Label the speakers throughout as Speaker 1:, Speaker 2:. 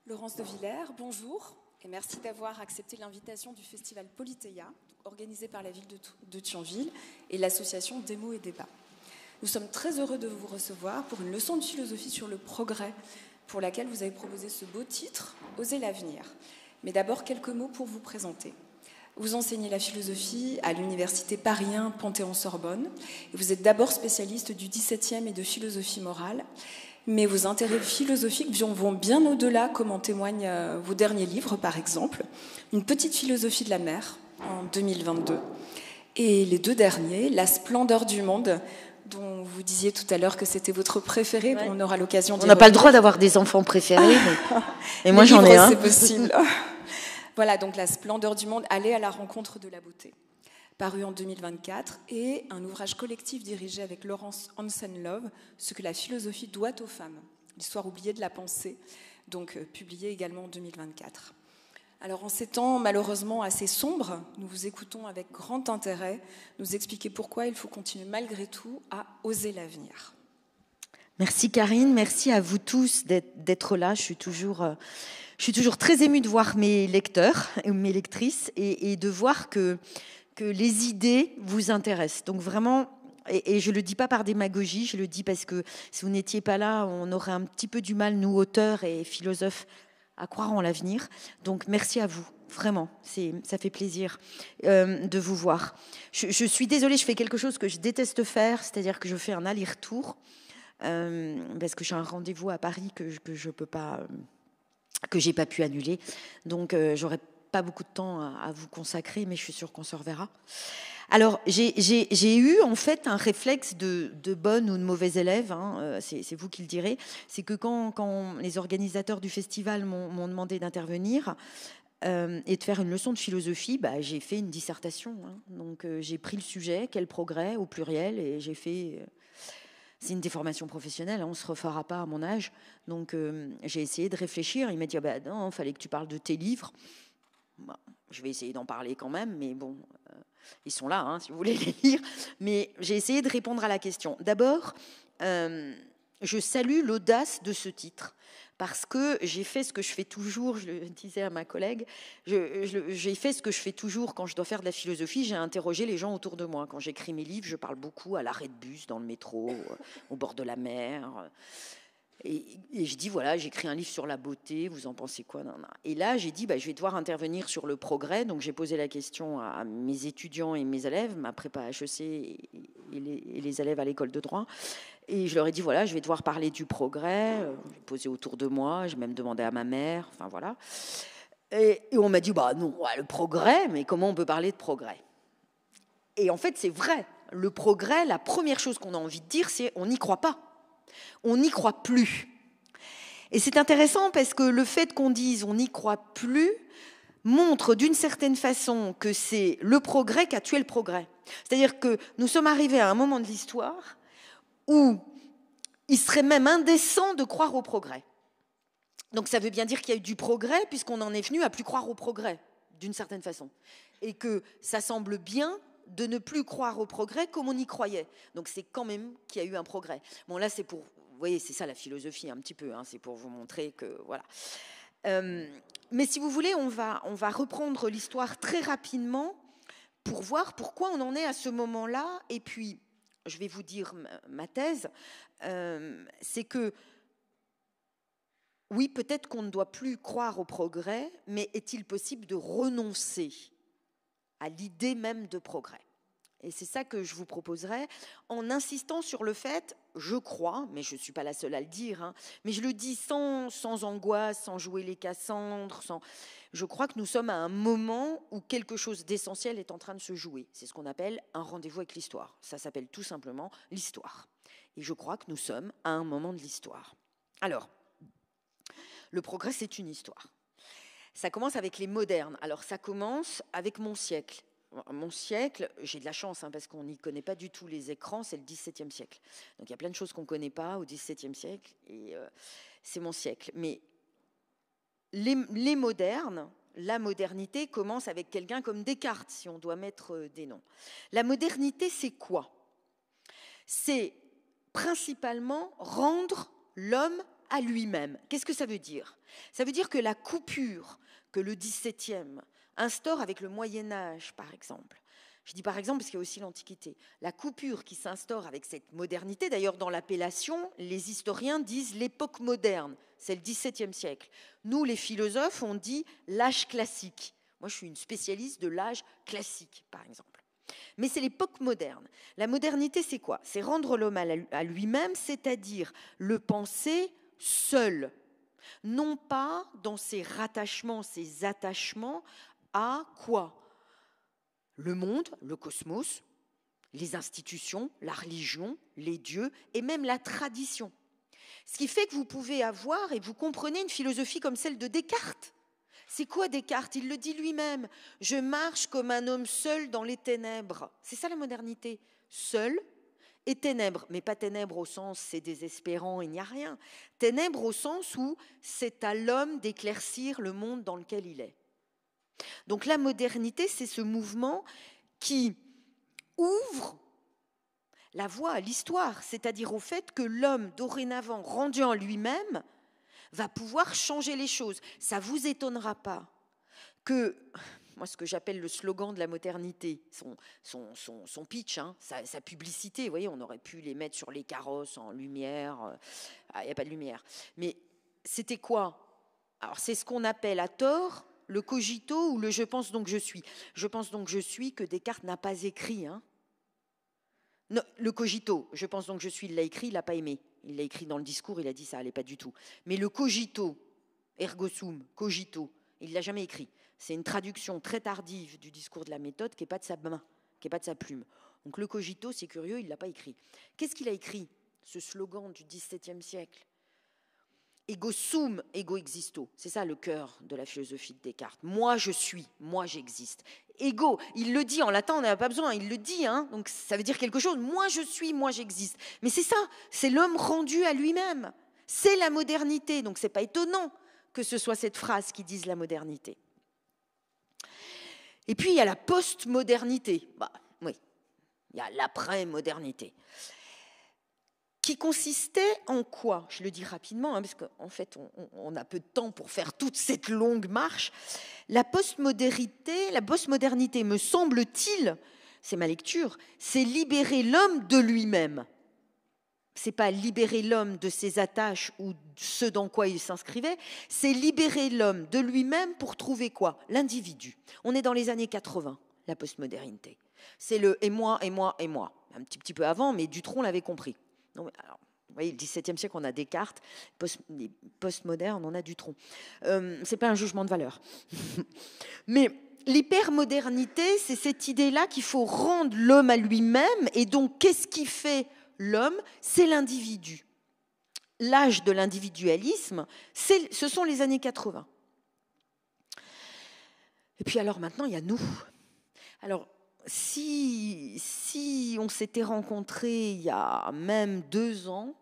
Speaker 1: Laurence de Villers, bonjour et merci d'avoir accepté l'invitation du festival Politeia, organisé par la ville de Thionville et l'association Démo et Débat. Nous sommes très heureux de vous recevoir pour une leçon de philosophie sur le progrès, pour laquelle vous avez proposé ce beau titre, Oser l'avenir. Mais d'abord, quelques mots pour vous présenter. Vous enseignez la philosophie à l'université Paris 1 Panthéon-Sorbonne. Vous êtes d'abord spécialiste du XVIIe et de philosophie morale. Mais vos intérêts philosophiques vont bien au-delà, comme en témoignent vos derniers livres, par exemple. Une petite philosophie de la mer, en 2022. Et les deux derniers, La splendeur du monde, dont vous disiez tout à l'heure que c'était votre préféré. Ouais. On aura l'occasion d'y revenir.
Speaker 2: On n'a pas le droit d'avoir des enfants préférés. Et moi, j'en ai un.
Speaker 1: C'est possible. Voilà, donc La splendeur du monde, aller à la rencontre de la beauté, paru en 2024, et un ouvrage collectif dirigé avec Laurence Hansen-Love, Ce que la philosophie doit aux femmes, l'histoire oubliée de la pensée, donc publié également en 2024. Alors en ces temps malheureusement assez sombres, nous vous écoutons avec grand intérêt nous expliquer pourquoi il faut continuer malgré tout à oser l'avenir.
Speaker 2: Merci Karine, merci à vous tous d'être là. Je suis toujours très émue de voir mes lecteurs et mes lectrices et de voir que les idées vous intéressent. Donc vraiment, et je ne le dis pas par démagogie, je le dis parce que si vous n'étiez pas là, on aurait un petit peu du mal, nous auteurs et philosophes, à croire en l'avenir. Donc merci à vous, vraiment, ça fait plaisir de vous voir. Je suis désolée, je fais quelque chose que je déteste faire, c'est-à-dire que je fais un aller-retour, parce que j'ai un rendez-vous à Paris que je peux pas, que j'ai pas pu annuler. Donc j'aurais pas beaucoup de temps à vous consacrer, mais je suis sûre qu'on se reverra. Alors, j'ai eu en fait un réflexe de bonne ou de mauvaise élève, hein, c'est vous qui le direz. C'est que quand les organisateurs du festival m'ont demandé d'intervenir et de faire une leçon de philosophie, j'ai fait une dissertation. Hein. Donc, j'ai pris le sujet, quel progrès au pluriel, et j'ai fait... C'est une déformation professionnelle, hein, on ne se refera pas à mon âge. Donc, j'ai essayé de réfléchir. Il m'a dit, non, il fallait que tu parles de tes livres. Bon, je vais essayer d'en parler quand même, mais bon, ils sont là, hein, si vous voulez les lire. Mais j'ai essayé de répondre à la question. D'abord, je salue l'audace de ce titre, parce que j'ai fait ce que je fais toujours, je le disais à ma collègue, j'ai fait ce que je fais toujours quand je dois faire de la philosophie, j'ai interrogé les gens autour de moi. Quand j'écris mes livres, je parle beaucoup à l'arrêt de bus, dans le métro, au bord de la mer... Et je dis, voilà, j'écris un livre sur la beauté, vous en pensez quoi? Et là, j'ai dit, je vais devoir intervenir sur le progrès. Donc, j'ai posé la question à mes étudiants et mes élèves, ma prépa HEC et les élèves à l'école de droit. Et je leur ai dit, voilà, je vais devoir parler du progrès. J'ai posé autour de moi, j'ai même demandé à ma mère, enfin voilà. Et on m'a dit, non, le progrès, mais comment on peut parler de progrès? Et en fait, c'est vrai. Le progrès, la première chose qu'on a envie de dire, c'est on n'y croit pas. On n'y croit plus. Et c'est intéressant parce que le fait qu'on dise on n'y croit plus montre d'une certaine façon que c'est le progrès qui a tué le progrès. C'est-à-dire que nous sommes arrivés à un moment de l'histoire où il serait même indécent de croire au progrès. Donc ça veut bien dire qu'il y a eu du progrès puisqu'on en est venu à plus croire au progrès, d'une certaine façon. Et que ça semble bien de ne plus croire au progrès comme on y croyait. Donc c'est quand même qu'il y a eu un progrès. Bon là c'est pour, vous voyez, c'est ça la philosophie un petit peu, hein, c'est pour vous montrer que voilà. Mais si vous voulez, on va reprendre l'histoire très rapidement pour voir pourquoi on en est à ce moment-là. Et puis, je vais vous dire ma thèse, c'est que oui, peut-être qu'on ne doit plus croire au progrès, mais est-il possible de renoncer à l'idée même de progrès? Et c'est ça que je vous proposerai, en insistant sur le fait, je crois, mais je ne suis pas la seule à le dire, hein, mais je le dis sans angoisse, sans jouer les Cassandres, je crois que nous sommes à un moment où quelque chose d'essentiel est en train de se jouer. C'est ce qu'on appelle un rendez-vous avec l'histoire. Ça s'appelle tout simplement l'histoire. Et je crois que nous sommes à un moment de l'histoire. Alors, le progrès, c'est une histoire. Ça commence avec les modernes. Alors, ça commence avec mon siècle. Mon siècle, j'ai de la chance parce qu'on n'y connaît pas du tout les écrans, c'est le XVIIe siècle. Donc il y a plein de choses qu'on ne connaît pas au XVIIe siècle et c'est mon siècle. Mais les modernes, la modernité commence avec quelqu'un comme Descartes, si on doit mettre des noms. La modernité, c'est quoi? C'est principalement rendre l'homme à lui-même. Qu'est-ce que ça veut dire? Ça veut dire que la coupure que le XVIIe instaure avec le Moyen-Âge, par exemple. Je dis par exemple parce qu'il y a aussi l'Antiquité. La coupure qui s'instaure avec cette modernité, d'ailleurs dans l'appellation, les historiens disent l'époque moderne, c'est le XVIIe siècle. Nous, les philosophes, on dit l'âge classique. Moi, je suis une spécialiste de l'âge classique, par exemple. Mais c'est l'époque moderne. La modernité, c'est quoi? C'est rendre l'homme à lui-même, c'est-à-dire le penser seul. Non pas dans ses rattachements, ses attachements à quoi? Le monde, le cosmos, les institutions, la religion, les dieux et même la tradition. Ce qui fait que vous pouvez avoir et vous comprenez une philosophie comme celle de Descartes. C'est quoi Descartes? Il le dit lui-même. Je marche comme un homme seul dans les ténèbres. C'est ça la modernité. Seul et ténèbres. Mais pas ténèbres au sens c'est désespérant, il n'y a rien. Ténèbres au sens où c'est à l'homme d'éclaircir le monde dans lequel il est. Donc la modernité, c'est ce mouvement qui ouvre la voie à l'histoire, c'est-à-dire au fait que l'homme, dorénavant rendu en lui-même, va pouvoir changer les choses. Ça ne vous étonnera pas que, moi ce que j'appelle le slogan de la modernité, son pitch, sa publicité, vous voyez, on aurait pu les mettre sur les carrosses en lumière, il n'y a pas de lumière. Mais c'était quoi? Alors c'est ce qu'on appelle à tort le cogito ou le je pense donc je suis. Je pense donc je suis que Descartes n'a pas écrit. Non, le cogito, je pense donc je suis, il l'a écrit, il l'a pas aimé. Il l'a écrit dans le discours, il a dit ça allait pas du tout. Mais le cogito, ergo sum, cogito, il l'a jamais écrit. C'est une traduction très tardive du discours de la méthode qui n'est pas de sa main, qui n'est pas de sa plume. Donc le cogito, c'est curieux, il l'a pas écrit. Qu'est-ce qu'il a écrit? Ce slogan du XVIIe siècle. Ego sum, ego existo. C'est ça le cœur de la philosophie de Descartes. Moi je suis, moi j'existe. Ego, il le dit en latin, on n'a pas besoin, il le dit, donc ça veut dire quelque chose. Moi je suis, moi j'existe. Mais c'est ça, c'est l'homme rendu à lui-même. C'est la modernité, donc c'est pas étonnant que ce soit cette phrase qui dise la modernité. Et puis il y a la post-modernité. Oui, il y a l'après-modernité. Qui consistait en quoi? Je le dis rapidement, parce qu'en fait, on a peu de temps pour faire toute cette longue marche. La postmodernité, me semble-t-il, c'est ma lecture, c'est libérer l'homme de lui-même. Ce n'est pas libérer l'homme de ses attaches ou ce dans quoi il s'inscrivait, c'est libérer l'homme de lui-même pour trouver quoi? L'individu. On est dans les années 80, la postmodernité. C'est le « et moi, et moi, et moi ». Un petit peu avant, mais Dutronc l'avait compris. Non, alors, vous voyez, le XVIIe siècle, on a Descartes, les postmodernes, on a Dutronc. Ce n'est pas un jugement de valeur. Mais l'hypermodernité, c'est cette idée-là qu'il faut rendre l'homme à lui-même. Et donc, qu'est-ce qui fait l'homme? C'est l'individu. L'âge de l'individualisme, ce sont les années 80. Et puis alors maintenant, il y a nous. Alors, si on s'était rencontrés il y a même 2 ans,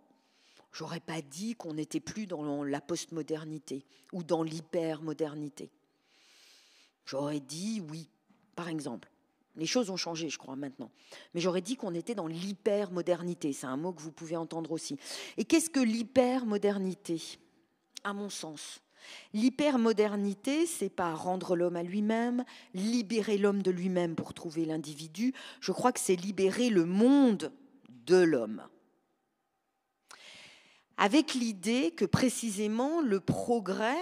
Speaker 2: j'aurais pas dit qu'on n'était plus dans la postmodernité ou dans l'hypermodernité. J'aurais dit oui, par exemple. Les choses ont changé, je crois, maintenant. Mais j'aurais dit qu'on était dans l'hypermodernité. C'est un mot que vous pouvez entendre aussi. Et qu'est-ce que l'hypermodernité? À mon sens, L'hypermodernité, c'est pas rendre l'homme à lui-même, libérer l'homme de lui-même pour trouver l'individu. Je crois que c'est libérer le monde de l'homme. Avec l'idée que précisément le progrès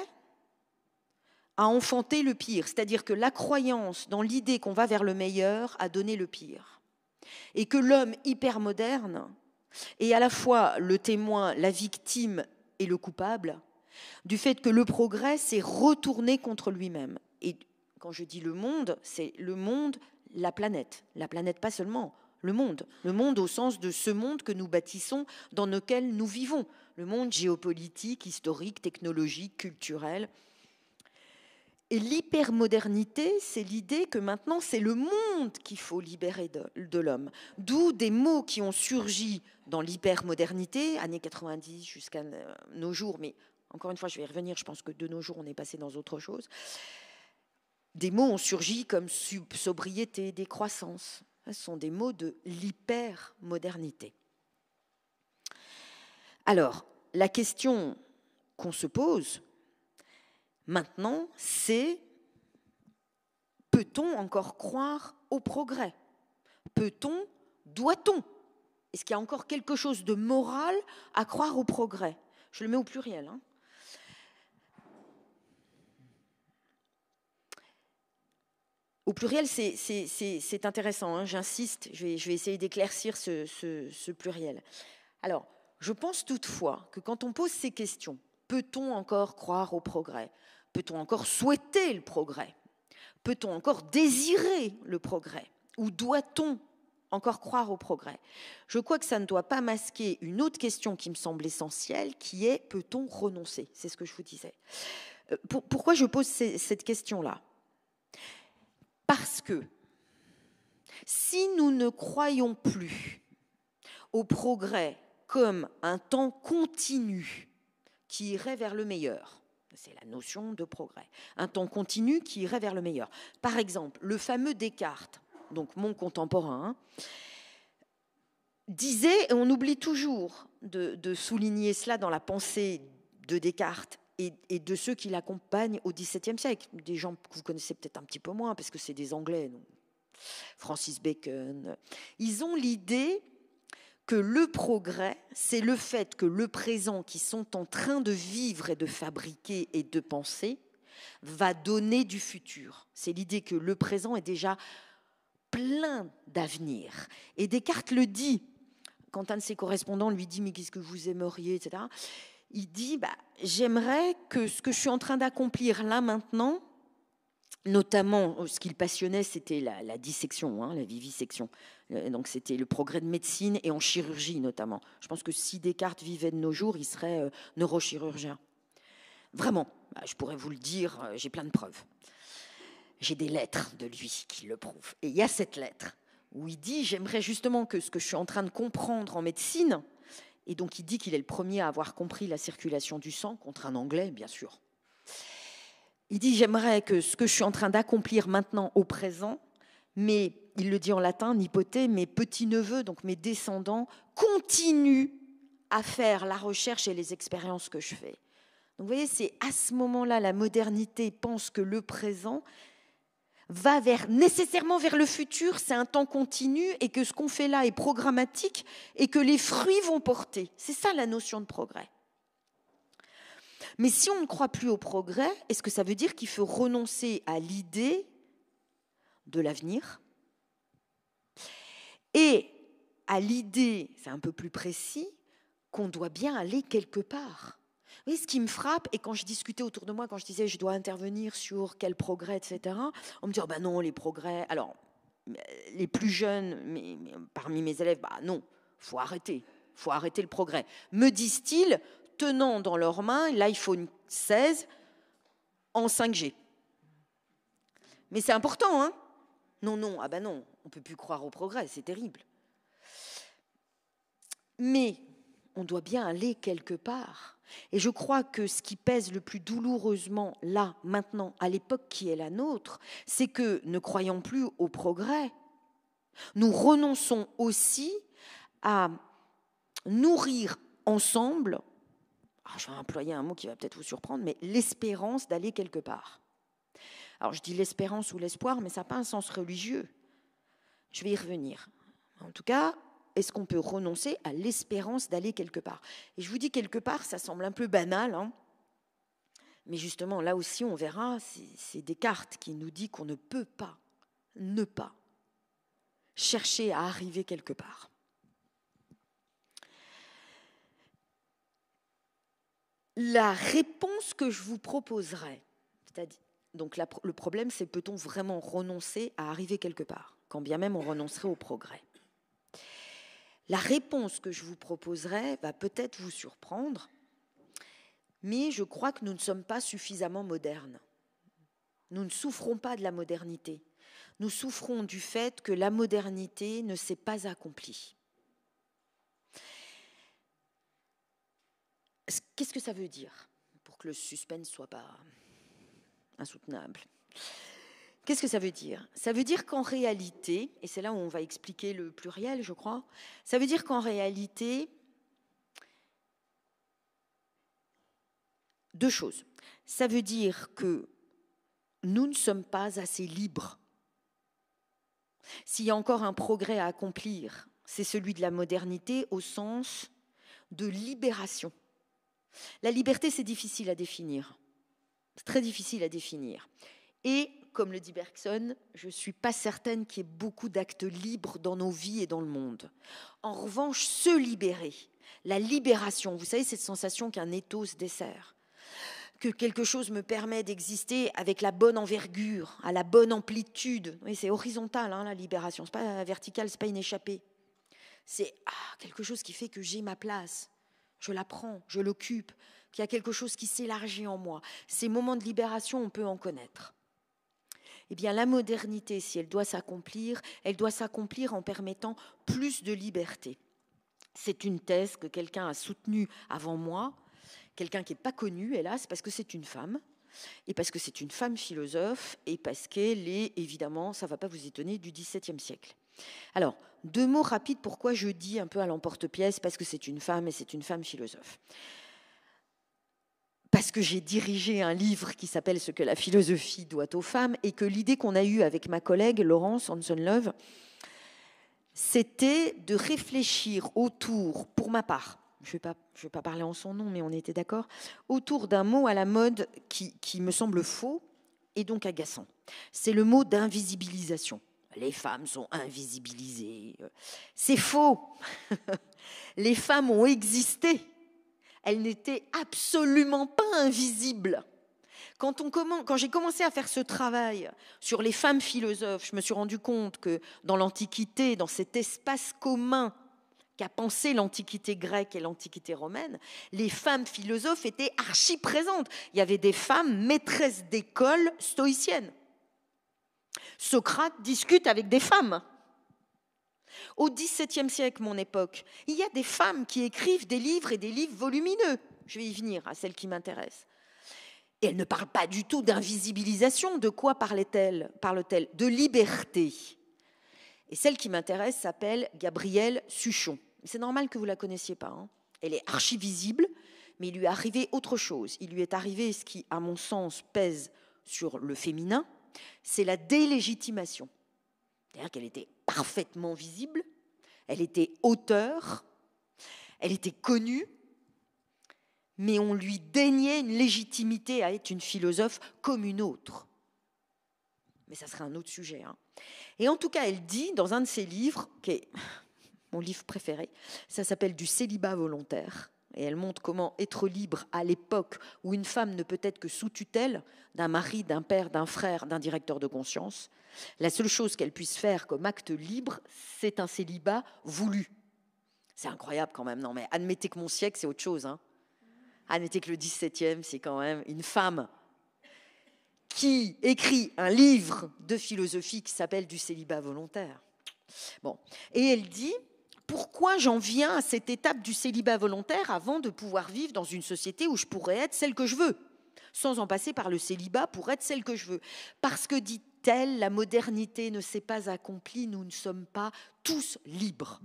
Speaker 2: a enfanté le pire, c'est-à-dire que la croyance dans l'idée qu'on va vers le meilleur a donné le pire. Et que l'homme hypermoderne est à la fois le témoin, la victime et le coupable du fait que le progrès s'est retourné contre lui-même. Et quand je dis le monde, c'est le monde, la planète pas seulement, le monde au sens de ce monde que nous bâtissons, dans lequel nous vivons, le monde géopolitique, historique, technologique, culturel. Et l'hypermodernité, c'est l'idée que maintenant, c'est le monde qu'il faut libérer de l'homme. D'où des mots qui ont surgi dans l'hypermodernité, années 90 jusqu'à nos jours, mais encore une fois, je vais y revenir, je pense que de nos jours, on est passé dans autre chose. Des mots ont surgi comme sobriété, décroissance. Ce sont des mots de l'hypermodernité. Alors, la question qu'on se pose maintenant, c'est: peut-on encore croire au progrès? Peut-on, doit-on? Est-ce qu'il y a encore quelque chose de moral à croire au progrès? Je le mets au pluriel. Au pluriel, c'est intéressant, j'insiste, je vais essayer d'éclaircir ce pluriel. Alors, je pense toutefois que quand on pose ces questions, peut-on encore croire au progrès? Peut-on encore souhaiter le progrès? Peut-on encore désirer le progrès? Ou doit-on encore croire au progrès? Je crois que ça ne doit pas masquer une autre question qui me semble essentielle, qui est: peut-on renoncer? C'est ce que je vous disais. Pourquoi je pose cette question-là? Parce que si nous ne croyons plus au progrès comme un temps continu qui irait vers le meilleur, c'est la notion de progrès, un temps continu qui irait vers le meilleur. Par exemple, le fameux Descartes, donc mon contemporain, disait, et on oublie toujours de souligner cela dans la pensée de Descartes et de ceux qui l'accompagnent au XVIIe siècle, des gens que vous connaissez peut-être un petit peu moins, parce que c'est des Anglais, donc Francis Bacon. Ils ont l'idée que le progrès, c'est le fait que le présent qu'ils sont en train de vivre et de fabriquer et de penser va donner du futur. C'est l'idée que le présent est déjà plein d'avenir. Et Descartes le dit, quand un de ses correspondants lui dit « mais qu'est-ce que vous aimeriez ?» etc. Il dit j'aimerais que ce que je suis en train d'accomplir là maintenant, notamment ce qui le passionnait, c'était la dissection, la vivisection. Donc c'était le progrès de médecine et en chirurgie notamment. Je pense que si Descartes vivait de nos jours, il serait neurochirurgien. Vraiment, je pourrais vous le dire, j'ai plein de preuves. J'ai des lettres de lui qui le prouvent. Et il y a cette lettre où il dit j'aimerais justement que ce que je suis en train de comprendre en médecine. Et donc, il dit qu'il est le premier à avoir compris la circulation du sang, contre un Anglais, bien sûr. Il dit, j'aimerais que ce que je suis en train d'accomplir maintenant au présent, mais, il le dit en latin, nipoté, mes petits-neveux, donc mes descendants, continuent à faire la recherche et les expériences que je fais. Donc, vous voyez, c'est à ce moment-là, la modernité pense que le présent va nécessairement vers le futur, c'est un temps continu et que ce qu'on fait là est programmatique et que les fruits vont porter. C'est ça la notion de progrès. Mais si on ne croit plus au progrès, est-ce que ça veut dire qu'il faut renoncer à l'idée de l'avenir et à l'idée, c'est un peu plus précis, qu'on doit bien aller quelque part? Vous voyez, ce qui me frappe, et quand je discutais autour de moi, quand je disais je dois intervenir sur quel progrès, etc., on me dit non, les progrès. Alors, les plus jeunes, mais parmi mes élèves, non, faut arrêter le progrès. Me disent-ils, tenant dans leurs mains l'iPhone 16 en 5G. Mais c'est important, hein? Non, non, non, on ne peut plus croire au progrès, c'est terrible. Mais on doit bien aller quelque part. Et je crois que ce qui pèse le plus douloureusement là, maintenant, à l'époque qui est la nôtre, c'est que, ne croyant plus au progrès, nous renonçons aussi à nourrir ensemble je vais employer un mot qui va peut-être vous surprendre, mais l'espérance d'aller quelque part. Alors je dis l'espérance ou l'espoir, mais ça n'a pas un sens religieux. Je vais y revenir. En tout cas, est-ce qu'on peut renoncer à l'espérance d'aller quelque part? Et je vous dis quelque part, ça semble un peu banal, hein, mais justement, là aussi, on verra, c'est Descartes qui nous dit qu'on ne peut pas ne pas chercher à arriver quelque part. La réponse que je vous proposerai, c'est-à-dire, donc le problème, c'est peut-on vraiment renoncer à arriver quelque part, quand bien même on renoncerait au progrès. La réponse que je vous proposerai va peut-être vous surprendre, mais je crois que nous ne sommes pas suffisamment modernes. Nous ne souffrons pas de la modernité. Nous souffrons du fait que la modernité ne s'est pas accomplie. Qu'est-ce que ça veut dire, pour que le suspense ne soit pas insoutenable? Qu'est-ce que ça veut dire? Ça veut dire qu'en réalité, et c'est là où on va expliquer le pluriel, je crois, ça veut dire qu'en réalité, deux choses. Ça veut dire que nous ne sommes pas assez libres. S'il y a encore un progrès à accomplir, c'est celui de la modernité au sens de libération. La liberté, c'est difficile à définir. C'est très difficile à définir. Et, comme le dit Bergson, je ne suis pas certaine qu'il y ait beaucoup d'actes libres dans nos vies et dans le monde. En revanche, se libérer, la libération, vous savez, cette sensation qu'un étau se dessert, que quelque chose me permet d'exister avec la bonne envergure, à la bonne amplitude. Oui, c'est horizontal, hein, la libération, ce n'est pas vertical, ce n'est pas une échappée. C'est quelque chose qui fait que j'ai ma place. Je la prends, je l'occupe, qu'il y a quelque chose qui s'élargit en moi. Ces moments de libération, on peut en connaître. Eh bien, la modernité, si elle doit s'accomplir en permettant plus de liberté. C'est une thèse que quelqu'un a soutenue avant moi, quelqu'un qui n'est pas connu, hélas, parce que c'est une femme, et parce que c'est une femme philosophe, et parce qu'elle est, évidemment, ça ne va pas vous étonner, du XVIIe siècle. Alors, deux mots rapides, pourquoi je dis un peu à l'emporte-pièce, parce que c'est une femme et c'est une femme philosophe. Parce que j'ai dirigé un livre qui s'appelle « Ce que la philosophie doit aux femmes » et que l'idée qu'on a eue avec ma collègue Laurence Hanson-Love, c'était de réfléchir autour, pour ma part, je ne vais pas parler en son nom, mais on était d'accord, autour d'un mot à la mode qui me semble faux et donc agaçant. C'est le mot d'invisibilisation. Les femmes sont invisibilisées. C'est faux. Les femmes ont existé. Elles n'étaient absolument pas invisibles. Quand j'ai commencé à faire ce travail sur les femmes philosophes, je me suis rendu compte que dans l'Antiquité, dans cet espace commun qu'a pensé l'Antiquité grecque et l'Antiquité romaine, les femmes philosophes étaient archi présentes. Il y avait des femmes maîtresses d'école stoïciennes. Socrate discute avec des femmes. Au XVIIe siècle, mon époque, il y a des femmes qui écrivent des livres et des livres volumineux. Je vais y venir à celles qui m'intéressent. Et elle ne parle pas du tout d'invisibilisation. De quoi parle-t-elle? De liberté. Et celle qui m'intéresse s'appelle Gabrielle Suchon. C'est normal que vous ne la connaissiez pas. Hein. Elle est archi-visible, mais il lui est arrivé autre chose. Il lui est arrivé ce qui, à mon sens, pèse sur le féminin, c'est la délégitimation. C'est-à-dire qu'elle était parfaitement visible, elle était auteure, elle était connue, mais on lui déniait une légitimité à être une philosophe comme une autre. Mais ça serait un autre sujet. Hein. Et en tout cas, elle dit dans un de ses livres, qui est mon livre préféré, ça s'appelle « Du célibat volontaire ». Et elle montre comment être libre à l'époque où une femme ne peut être que sous tutelle d'un mari, d'un père, d'un frère, d'un directeur de conscience. La seule chose qu'elle puisse faire comme acte libre, c'est un célibat voulu. C'est incroyable quand même, non mais admettez que mon siècle, c'est autre chose. Hein. Admettez que le XVIIe, c'est quand même une femme qui écrit un livre de philosophie qui s'appelle « Du célibat volontaire ». Bon. Et elle dit... Pourquoi j'en viens à cette étape du célibat volontaire avant de pouvoir vivre dans une société où je pourrais être celle que je veux, sans en passer par le célibat pour être celle que je veux? Parce que, dit-elle, la modernité ne s'est pas accomplie, nous ne sommes pas tous libres.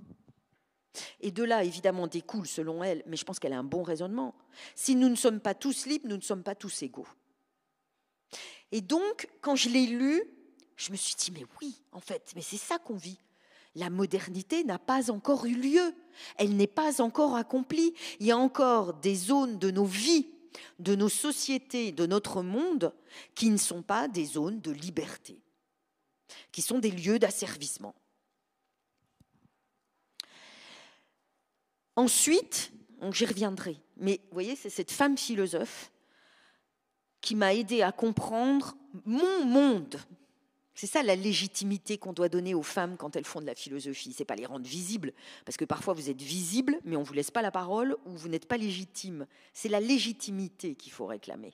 Speaker 2: Et de là, évidemment, découle, selon elle, mais je pense qu'elle a un bon raisonnement, si nous ne sommes pas tous libres, nous ne sommes pas tous égaux. Et donc, quand je l'ai lu, je me suis dit, mais oui, en fait, mais c'est ça qu'on vit. La modernité n'a pas encore eu lieu, elle n'est pas encore accomplie. Il y a encore des zones de nos vies, de nos sociétés, de notre monde, qui ne sont pas des zones de liberté, qui sont des lieux d'asservissement. Ensuite, j'y reviendrai, mais vous voyez, c'est cette femme philosophe qui m'a aidé à comprendre mon monde. C'est ça la légitimité qu'on doit donner aux femmes quand elles font de la philosophie. Ce n'est pas les rendre visibles, parce que parfois vous êtes visible, mais on ne vous laisse pas la parole ou vous n'êtes pas légitime. C'est la légitimité qu'il faut réclamer.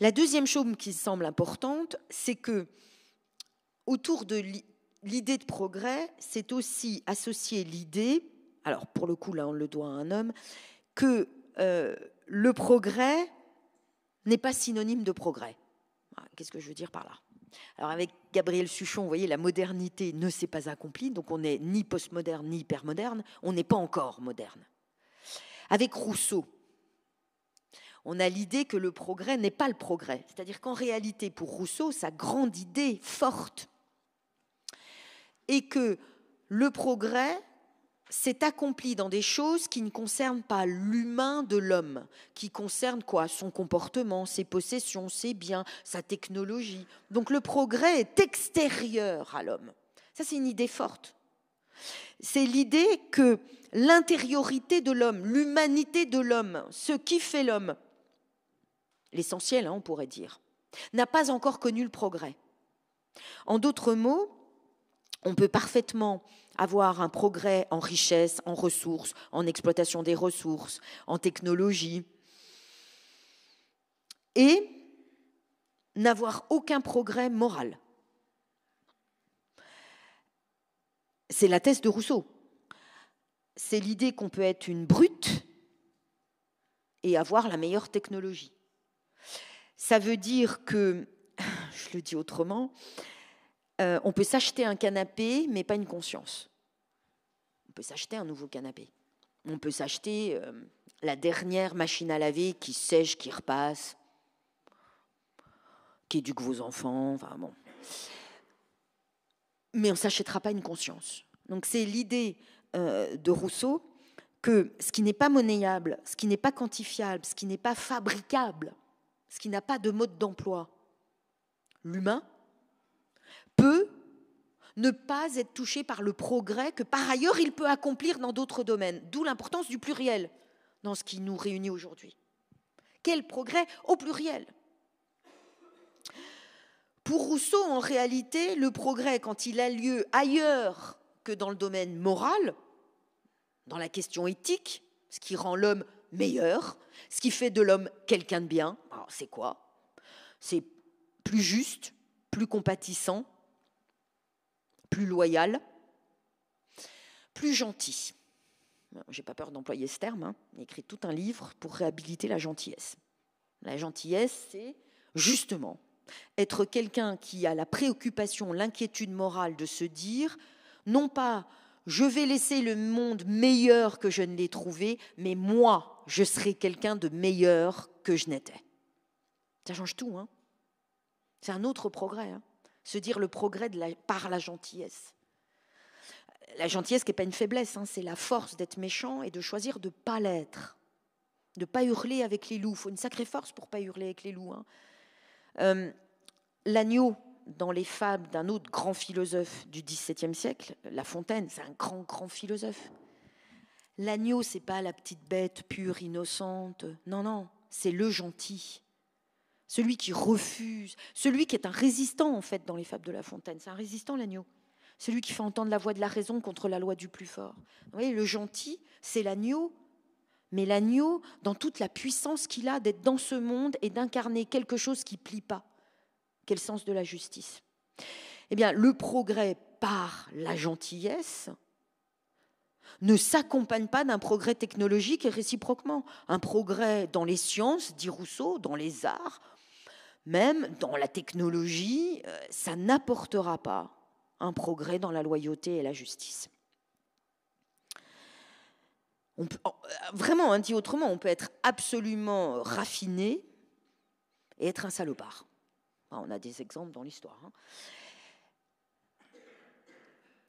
Speaker 2: La deuxième chose qui semble importante, c'est que autour de l'idée de progrès, c'est aussi associer l'idée, alors pour le coup là on le doit à un homme, que le progrès n'est pas synonyme de progrès. Qu'est-ce que je veux dire par là? Alors avec Gabriel Suchon, vous voyez, la modernité ne s'est pas accomplie, donc on n'est ni postmoderne ni hypermoderne, on n'est pas encore moderne. Avec Rousseau, on a l'idée que le progrès n'est pas le progrès. C'est-à-dire qu'en réalité, pour Rousseau, sa grande idée forte est que le progrès s'est accompli dans des choses qui ne concernent pas l'humain de l'homme, qui concernent quoi? Son comportement, ses possessions, ses biens, sa technologie. Donc le progrès est extérieur à l'homme. Ça, c'est une idée forte. C'est l'idée que l'intériorité de l'homme, l'humanité de l'homme, ce qui fait l'homme, l'essentiel, on pourrait dire, n'a pas encore connu le progrès. En d'autres mots, on peut parfaitement avoir un progrès en richesse, en ressources, en exploitation des ressources, en technologie, et n'avoir aucun progrès moral. C'est la thèse de Rousseau. C'est l'idée qu'on peut être une brute et avoir la meilleure technologie. Ça veut dire que, je le dis autrement, on peut s'acheter un canapé, mais pas une conscience. On peut s'acheter un nouveau canapé. On peut s'acheter la dernière machine à laver qui sèche, qui repasse, qui éduque vos enfants, enfin bon. Mais on ne s'achètera pas une conscience. Donc c'est l'idée de Rousseau que ce qui n'est pas monnayable, ce qui n'est pas quantifiable, ce qui n'est pas fabricable, ce qui n'a pas de mode d'emploi, l'humain, peut ne pas être touché par le progrès que par ailleurs il peut accomplir dans d'autres domaines. D'où l'importance du pluriel dans ce qui nous réunit aujourd'hui. Quel progrès au pluriel? Pour Rousseau, en réalité, le progrès, quand il a lieu ailleurs que dans le domaine moral, dans la question éthique, ce qui rend l'homme meilleur, ce qui fait de l'homme quelqu'un de bien, alors c'est quoi? C'est plus juste, plus compatissant, plus loyal, plus gentil. Je n'ai pas peur d'employer ce terme, il a écrit tout un livre pour réhabiliter la gentillesse. La gentillesse, c'est justement être quelqu'un qui a la préoccupation, l'inquiétude morale de se dire, non pas je vais laisser le monde meilleur que je ne l'ai trouvé, mais moi, je serai quelqu'un de meilleur que je n'étais. Ça change tout, C'est un autre progrès, Se dire le progrès par la gentillesse. La gentillesse qui n'est pas une faiblesse, c'est la force d'être méchant et de choisir de ne pas l'être, de ne pas hurler avec les loups. Il faut une sacrée force pour ne pas hurler avec les loups. L'agneau, dans les fables d'un autre grand philosophe du XVIIe siècle, La Fontaine, c'est un grand, grand philosophe. L'agneau, ce n'est pas la petite bête pure, innocente. Non, c'est le gentil. Celui qui refuse, celui qui est un résistant, en fait, dans les fables de La Fontaine. C'est un résistant, l'agneau. Celui qui fait entendre la voix de la raison contre la loi du plus fort. Vous voyez, le gentil, c'est l'agneau, mais l'agneau, dans toute la puissance qu'il a d'être dans ce monde et d'incarner quelque chose qui ne plie pas. Quel sens de la justice? Eh bien, le progrès par la gentillesse ne s'accompagne pas d'un progrès technologique et réciproquement. Un progrès dans les sciences, dit Rousseau, dans les arts, même dans la technologie, ça n'apportera pas un progrès dans la loyauté et la justice. Vraiment, dit autrement, on peut être absolument raffiné et être un salopard. On a des exemples dans l'histoire.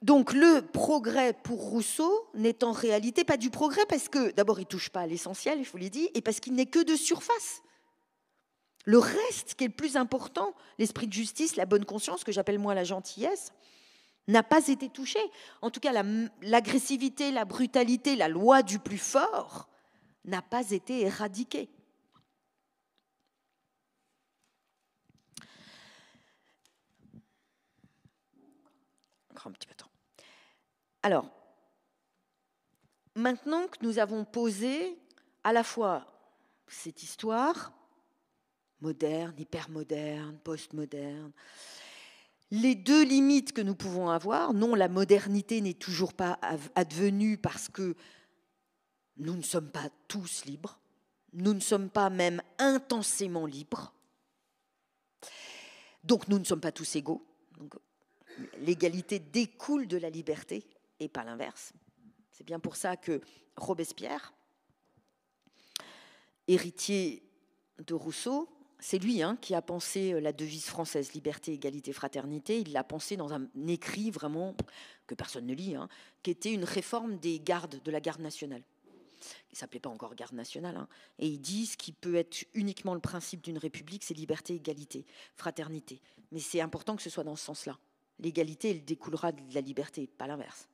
Speaker 2: Donc le progrès pour Rousseau n'est en réalité pas du progrès parce que d'abord il ne touche pas à l'essentiel, je vous l'ai dit, et parce qu'il n'est que de surface. Le reste, qui est le plus important, l'esprit de justice, la bonne conscience, que j'appelle moi la gentillesse, n'a pas été touché. En tout cas, l'agressivité, la brutalité, la loi du plus fort n'a pas été éradiquée. Encore un petit peu de temps. Alors, maintenant que nous avons posé à la fois cette histoire moderne, hypermoderne, postmoderne, les deux limites que nous pouvons avoir, non, la modernité n'est toujours pas advenue parce que nous ne sommes pas tous libres, nous ne sommes pas même intensément libres, donc nous ne sommes pas tous égaux. Donc, l'égalité découle de la liberté et pas l'inverse. C'est bien pour ça que Robespierre, héritier de Rousseau, c'est lui qui a pensé la devise française, liberté, égalité, fraternité. Il l'a pensé dans un écrit vraiment que personne ne lit, qui était une réforme des gardes, de la garde nationale. Il ne s'appelait pas encore garde nationale. Et il dit ce qui peut être uniquement le principe d'une république, c'est liberté, égalité, fraternité. Mais c'est important que ce soit dans ce sens-là. L'égalité, elle découlera de la liberté, pas l'inverse.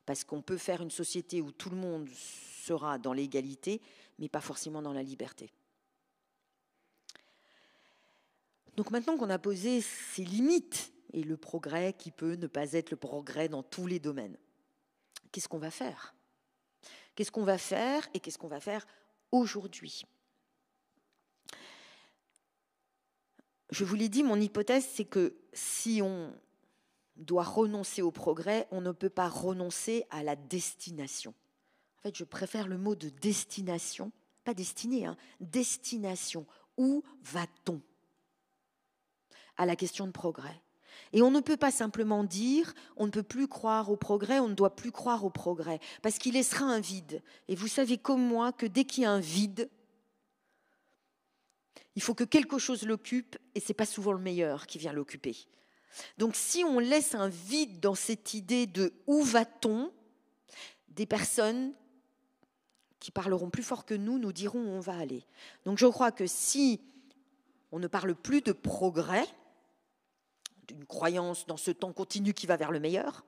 Speaker 2: Parce qu'on peut faire une société où tout le monde sera dans l'égalité, mais pas forcément dans la liberté. Donc maintenant qu'on a posé ces limites et le progrès qui peut ne pas être le progrès dans tous les domaines, qu'est-ce qu'on va faire ? Qu'est-ce qu'on va faire et qu'est-ce qu'on va faire aujourd'hui ? Je vous l'ai dit, mon hypothèse, c'est que si on doit renoncer au progrès, on ne peut pas renoncer à la destination. En fait, je préfère le mot de destination, pas destinée, destination. Où va-t-on ? À la question de progrès. Et on ne peut pas simplement dire on ne peut plus croire au progrès, on ne doit plus croire au progrès, parce qu'il laissera un vide. Et vous savez comme moi que dès qu'il y a un vide, il faut que quelque chose l'occupe, et ce n'est pas souvent le meilleur qui vient l'occuper. Donc si on laisse un vide dans cette idée de où va-t-on, des personnes qui parleront plus fort que nous diront où on va aller. Donc je crois que si on ne parle plus de progrès, d'une croyance dans ce temps continu qui va vers le meilleur,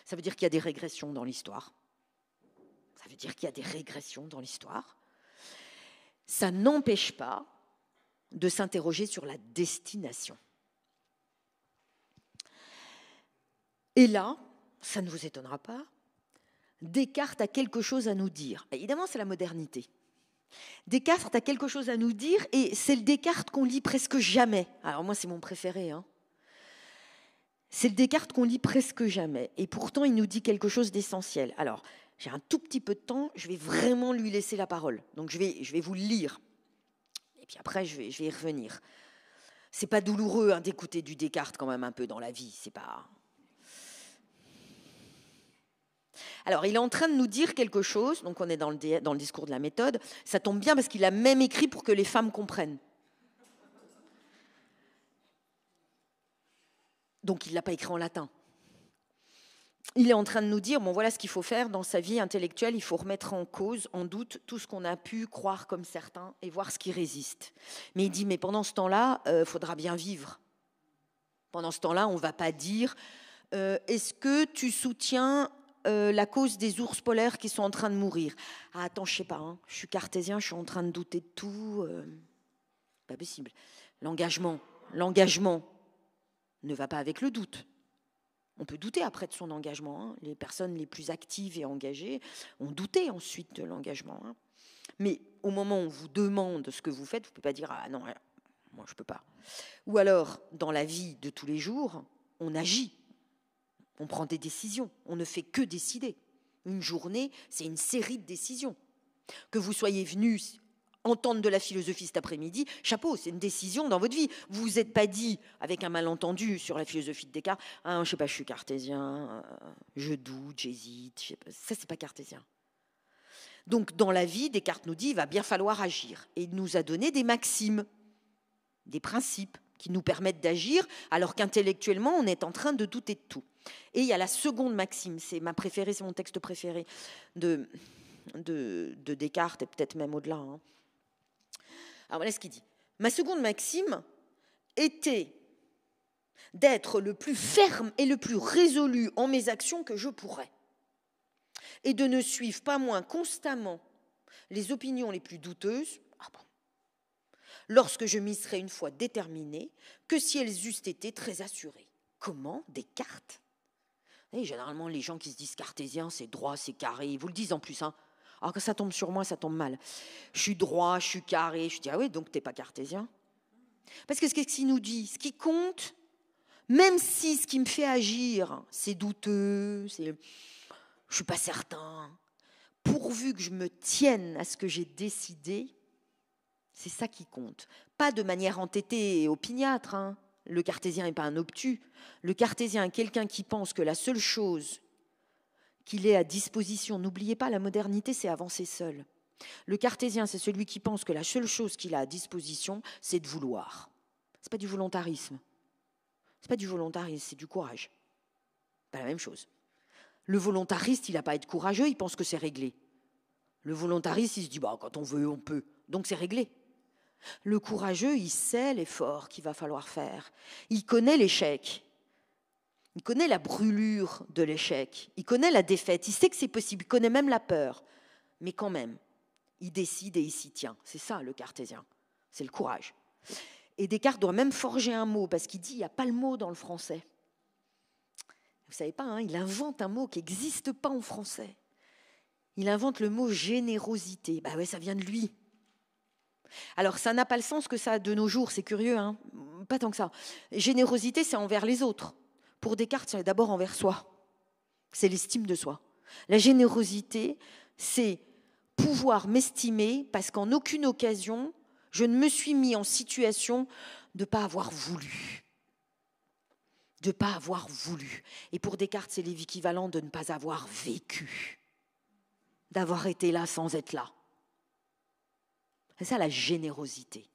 Speaker 2: ça veut dire qu'il y a des régressions dans l'histoire. Ça veut dire qu'il y a des régressions dans l'histoire. Ça n'empêche pas de s'interroger sur la destination. Et là, ça ne vous étonnera pas, Descartes a quelque chose à nous dire. Évidemment, c'est la modernité. Descartes a quelque chose à nous dire et c'est le Descartes qu'on lit presque jamais. Alors moi, c'est mon préféré. C'est le Descartes qu'on lit presque jamais. Et pourtant, il nous dit quelque chose d'essentiel. Alors, j'ai un tout petit peu de temps, je vais vraiment lui laisser la parole. Donc, je vais vous le lire. Et puis après, je vais y revenir. C'est pas douloureux d'écouter du Descartes quand même un peu dans la vie. C'est pas... Alors, il est en train de nous dire quelque chose. Donc, on est dans le discours de la méthode. Ça tombe bien parce qu'il a même écrit pour que les femmes comprennent. Donc, il ne l'a pas écrit en latin. Il est en train de nous dire, bon, voilà ce qu'il faut faire dans sa vie intellectuelle. Il faut remettre en cause, en doute, tout ce qu'on a pu croire comme certain et voir ce qui résiste. Mais il dit, mais pendant ce temps-là, faudra bien vivre. Pendant ce temps-là, on ne va pas dire, est-ce que tu soutiens la cause des ours polaires qui sont en train de mourir ? Ah, attends, je ne sais pas, je suis cartésien, je suis en train de douter de tout. Pas possible. L'engagement ne va pas avec le doute. On peut douter après de son engagement. Les personnes les plus actives et engagées ont douté ensuite de l'engagement. Mais au moment où on vous demande ce que vous faites, vous ne pouvez pas dire « Ah non, moi je ne peux pas ». Ou alors, dans la vie de tous les jours, on agit, on prend des décisions, on ne fait que décider. Une journée, c'est une série de décisions. Que vous soyez venu entendre de la philosophie cet après-midi, chapeau, c'est une décision dans votre vie. Vous vous êtes pas dit, avec un malentendu sur la philosophie de Descartes, ah, je sais pas, je suis cartésien, je doute, j'hésite, je sais pas. Ça, c'est pas cartésien. Donc, dans la vie, Descartes nous dit, il va bien falloir agir. Et il nous a donné des maximes, des principes qui nous permettent d'agir, alors qu'intellectuellement, on est en train de douter de tout. Et il y a la seconde maxime, c'est ma préférée, c'est mon texte préféré de Descartes, et peut-être même au-delà. Alors voilà ce qu'il dit. Ma seconde maxime était d'être le plus ferme et le plus résolu en mes actions que je pourrais, et de ne suivre pas moins constamment les opinions les plus douteuses, lorsque je m'y serais une fois déterminée, que si elles eussent été très assurées. Comment? Descartes. Et généralement, les gens qui se disent cartésiens, c'est droit, c'est carré. Ils vous le disent en plus. Alors quand ça tombe sur moi, ça tombe mal. Je suis droit, je suis carré. Je dis, ah oui, donc tu n'es pas cartésien. Parce que qu'est-ce qu'il nous dit? Ce qui compte, même si ce qui me fait agir, c'est douteux, je ne suis pas certain, pourvu que je me tienne à ce que j'ai décidé, c'est ça qui compte. Pas de manière entêtée et opiniâtre. Le cartésien n'est pas un obtus. Le cartésien est quelqu'un qui pense que la seule chose qu'il ait à disposition, n'oubliez pas, la modernité, c'est avancer seul. Le cartésien, c'est celui qui pense que la seule chose qu'il a à disposition, c'est de vouloir. Ce n'est pas du volontarisme. Ce n'est pas du volontarisme, c'est du courage. Pas la même chose. Le volontariste, il n'a pas à être courageux, il pense que c'est réglé. Le volontariste, il se dit, quand on veut, on peut. Donc c'est réglé. Le courageux, il sait l'effort qu'il va falloir faire. Il connaît l'échec. Il connaît la brûlure de l'échec. Il connaît la défaite. Il sait que c'est possible. Il connaît même la peur. Mais quand même, il décide et il s'y tient. C'est ça, le cartésien. C'est le courage. Et Descartes doit même forger un mot, parce qu'il dit, il n'y a pas le mot dans le français. Vous ne savez pas, il invente un mot qui n'existe pas en français. Il invente le mot générosité. Ouais, ça vient de lui. Alors, ça n'a pas le sens que ça a de nos jours, c'est curieux, pas tant que ça. Générosité, c'est envers les autres. Pour Descartes, c'est d'abord envers soi. C'est l'estime de soi. La générosité, c'est pouvoir m'estimer parce qu'en aucune occasion, je ne me suis mis en situation de ne pas avoir voulu. De ne pas avoir voulu. Et pour Descartes, c'est l'équivalent de ne pas avoir vécu. D'avoir été là sans être là. C'est ça la générosité.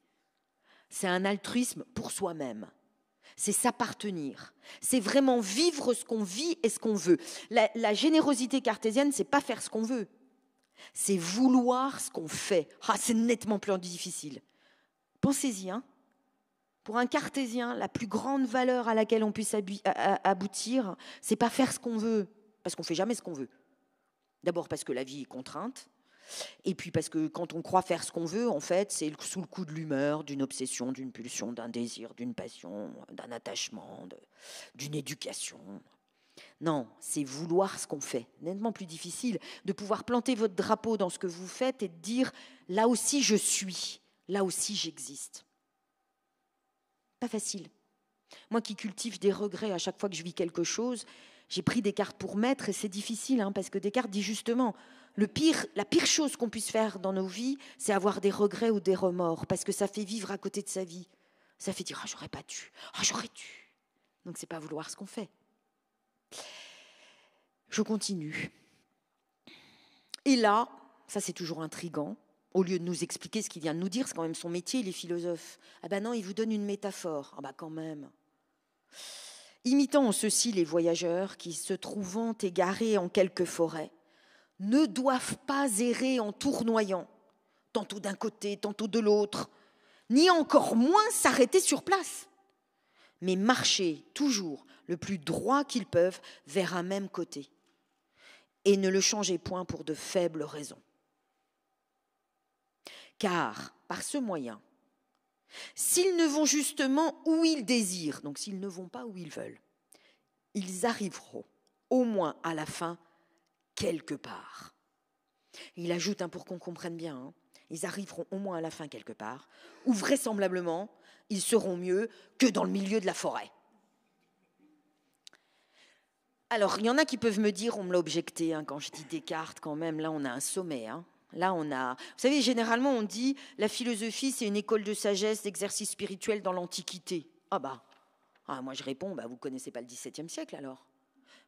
Speaker 2: C'est un altruisme pour soi-même. C'est s'appartenir. C'est vraiment vivre ce qu'on vit et ce qu'on veut. La générosité cartésienne, c'est pas faire ce qu'on veut. C'est vouloir ce qu'on fait. C'est nettement plus difficile. Pensez-y. Pour un cartésien, la plus grande valeur à laquelle on puisse aboutir, c'est pas faire ce qu'on veut, parce qu'on fait jamais ce qu'on veut. D'abord parce que la vie est contrainte. Et puis parce que quand on croit faire ce qu'on veut, en fait, c'est sous le coup de l'humeur, d'une obsession, d'une pulsion, d'un désir, d'une passion, d'un attachement, d'une éducation. Non, c'est vouloir ce qu'on fait. Nettement plus difficile de pouvoir planter votre drapeau dans ce que vous faites et de dire « là aussi je suis, là aussi j'existe ». Pas facile. Moi qui cultive des regrets à chaque fois que je vis quelque chose, j'ai pris Descartes pour maître et c'est difficile parce que Descartes dit justement la pire chose qu'on puisse faire dans nos vies, c'est avoir des regrets ou des remords parce que ça fait vivre à côté de sa vie. Ça fait dire « j'aurais pas dû, j'aurais dû ». Donc c'est pas vouloir ce qu'on fait. Je continue. Et là, ça c'est toujours intriguant, au lieu de nous expliquer ce qu'il vient de nous dire, c'est quand même son métier, il est philosophe. Non, il vous donne une métaphore. Quand même. Imitant en ceci les voyageurs qui, se trouvant égarés en quelque forêt, ne doivent pas errer en tournoyant, tantôt d'un côté, tantôt de l'autre, ni encore moins s'arrêter sur place, mais marcher toujours le plus droit qu'ils peuvent vers un même côté, et ne le changez point pour de faibles raisons. Car, par ce moyen, s'ils ne vont justement où ils désirent, donc s'ils ne vont pas où ils veulent, ils arriveront au moins à la fin quelque part. Il ajoute, pour qu'on comprenne bien, ils arriveront au moins à la fin quelque part, où vraisemblablement, ils seront mieux que dans le milieu de la forêt. Alors, il y en a qui peuvent me dire, on me l'a objecté, quand je dis Descartes, quand même, là on a un sommet. Là on a... Vous savez, généralement on dit, la philosophie c'est une école de sagesse, d'exercice spirituel dans l'Antiquité. Moi je réponds, vous ne connaissez pas le XVIIe siècle alors.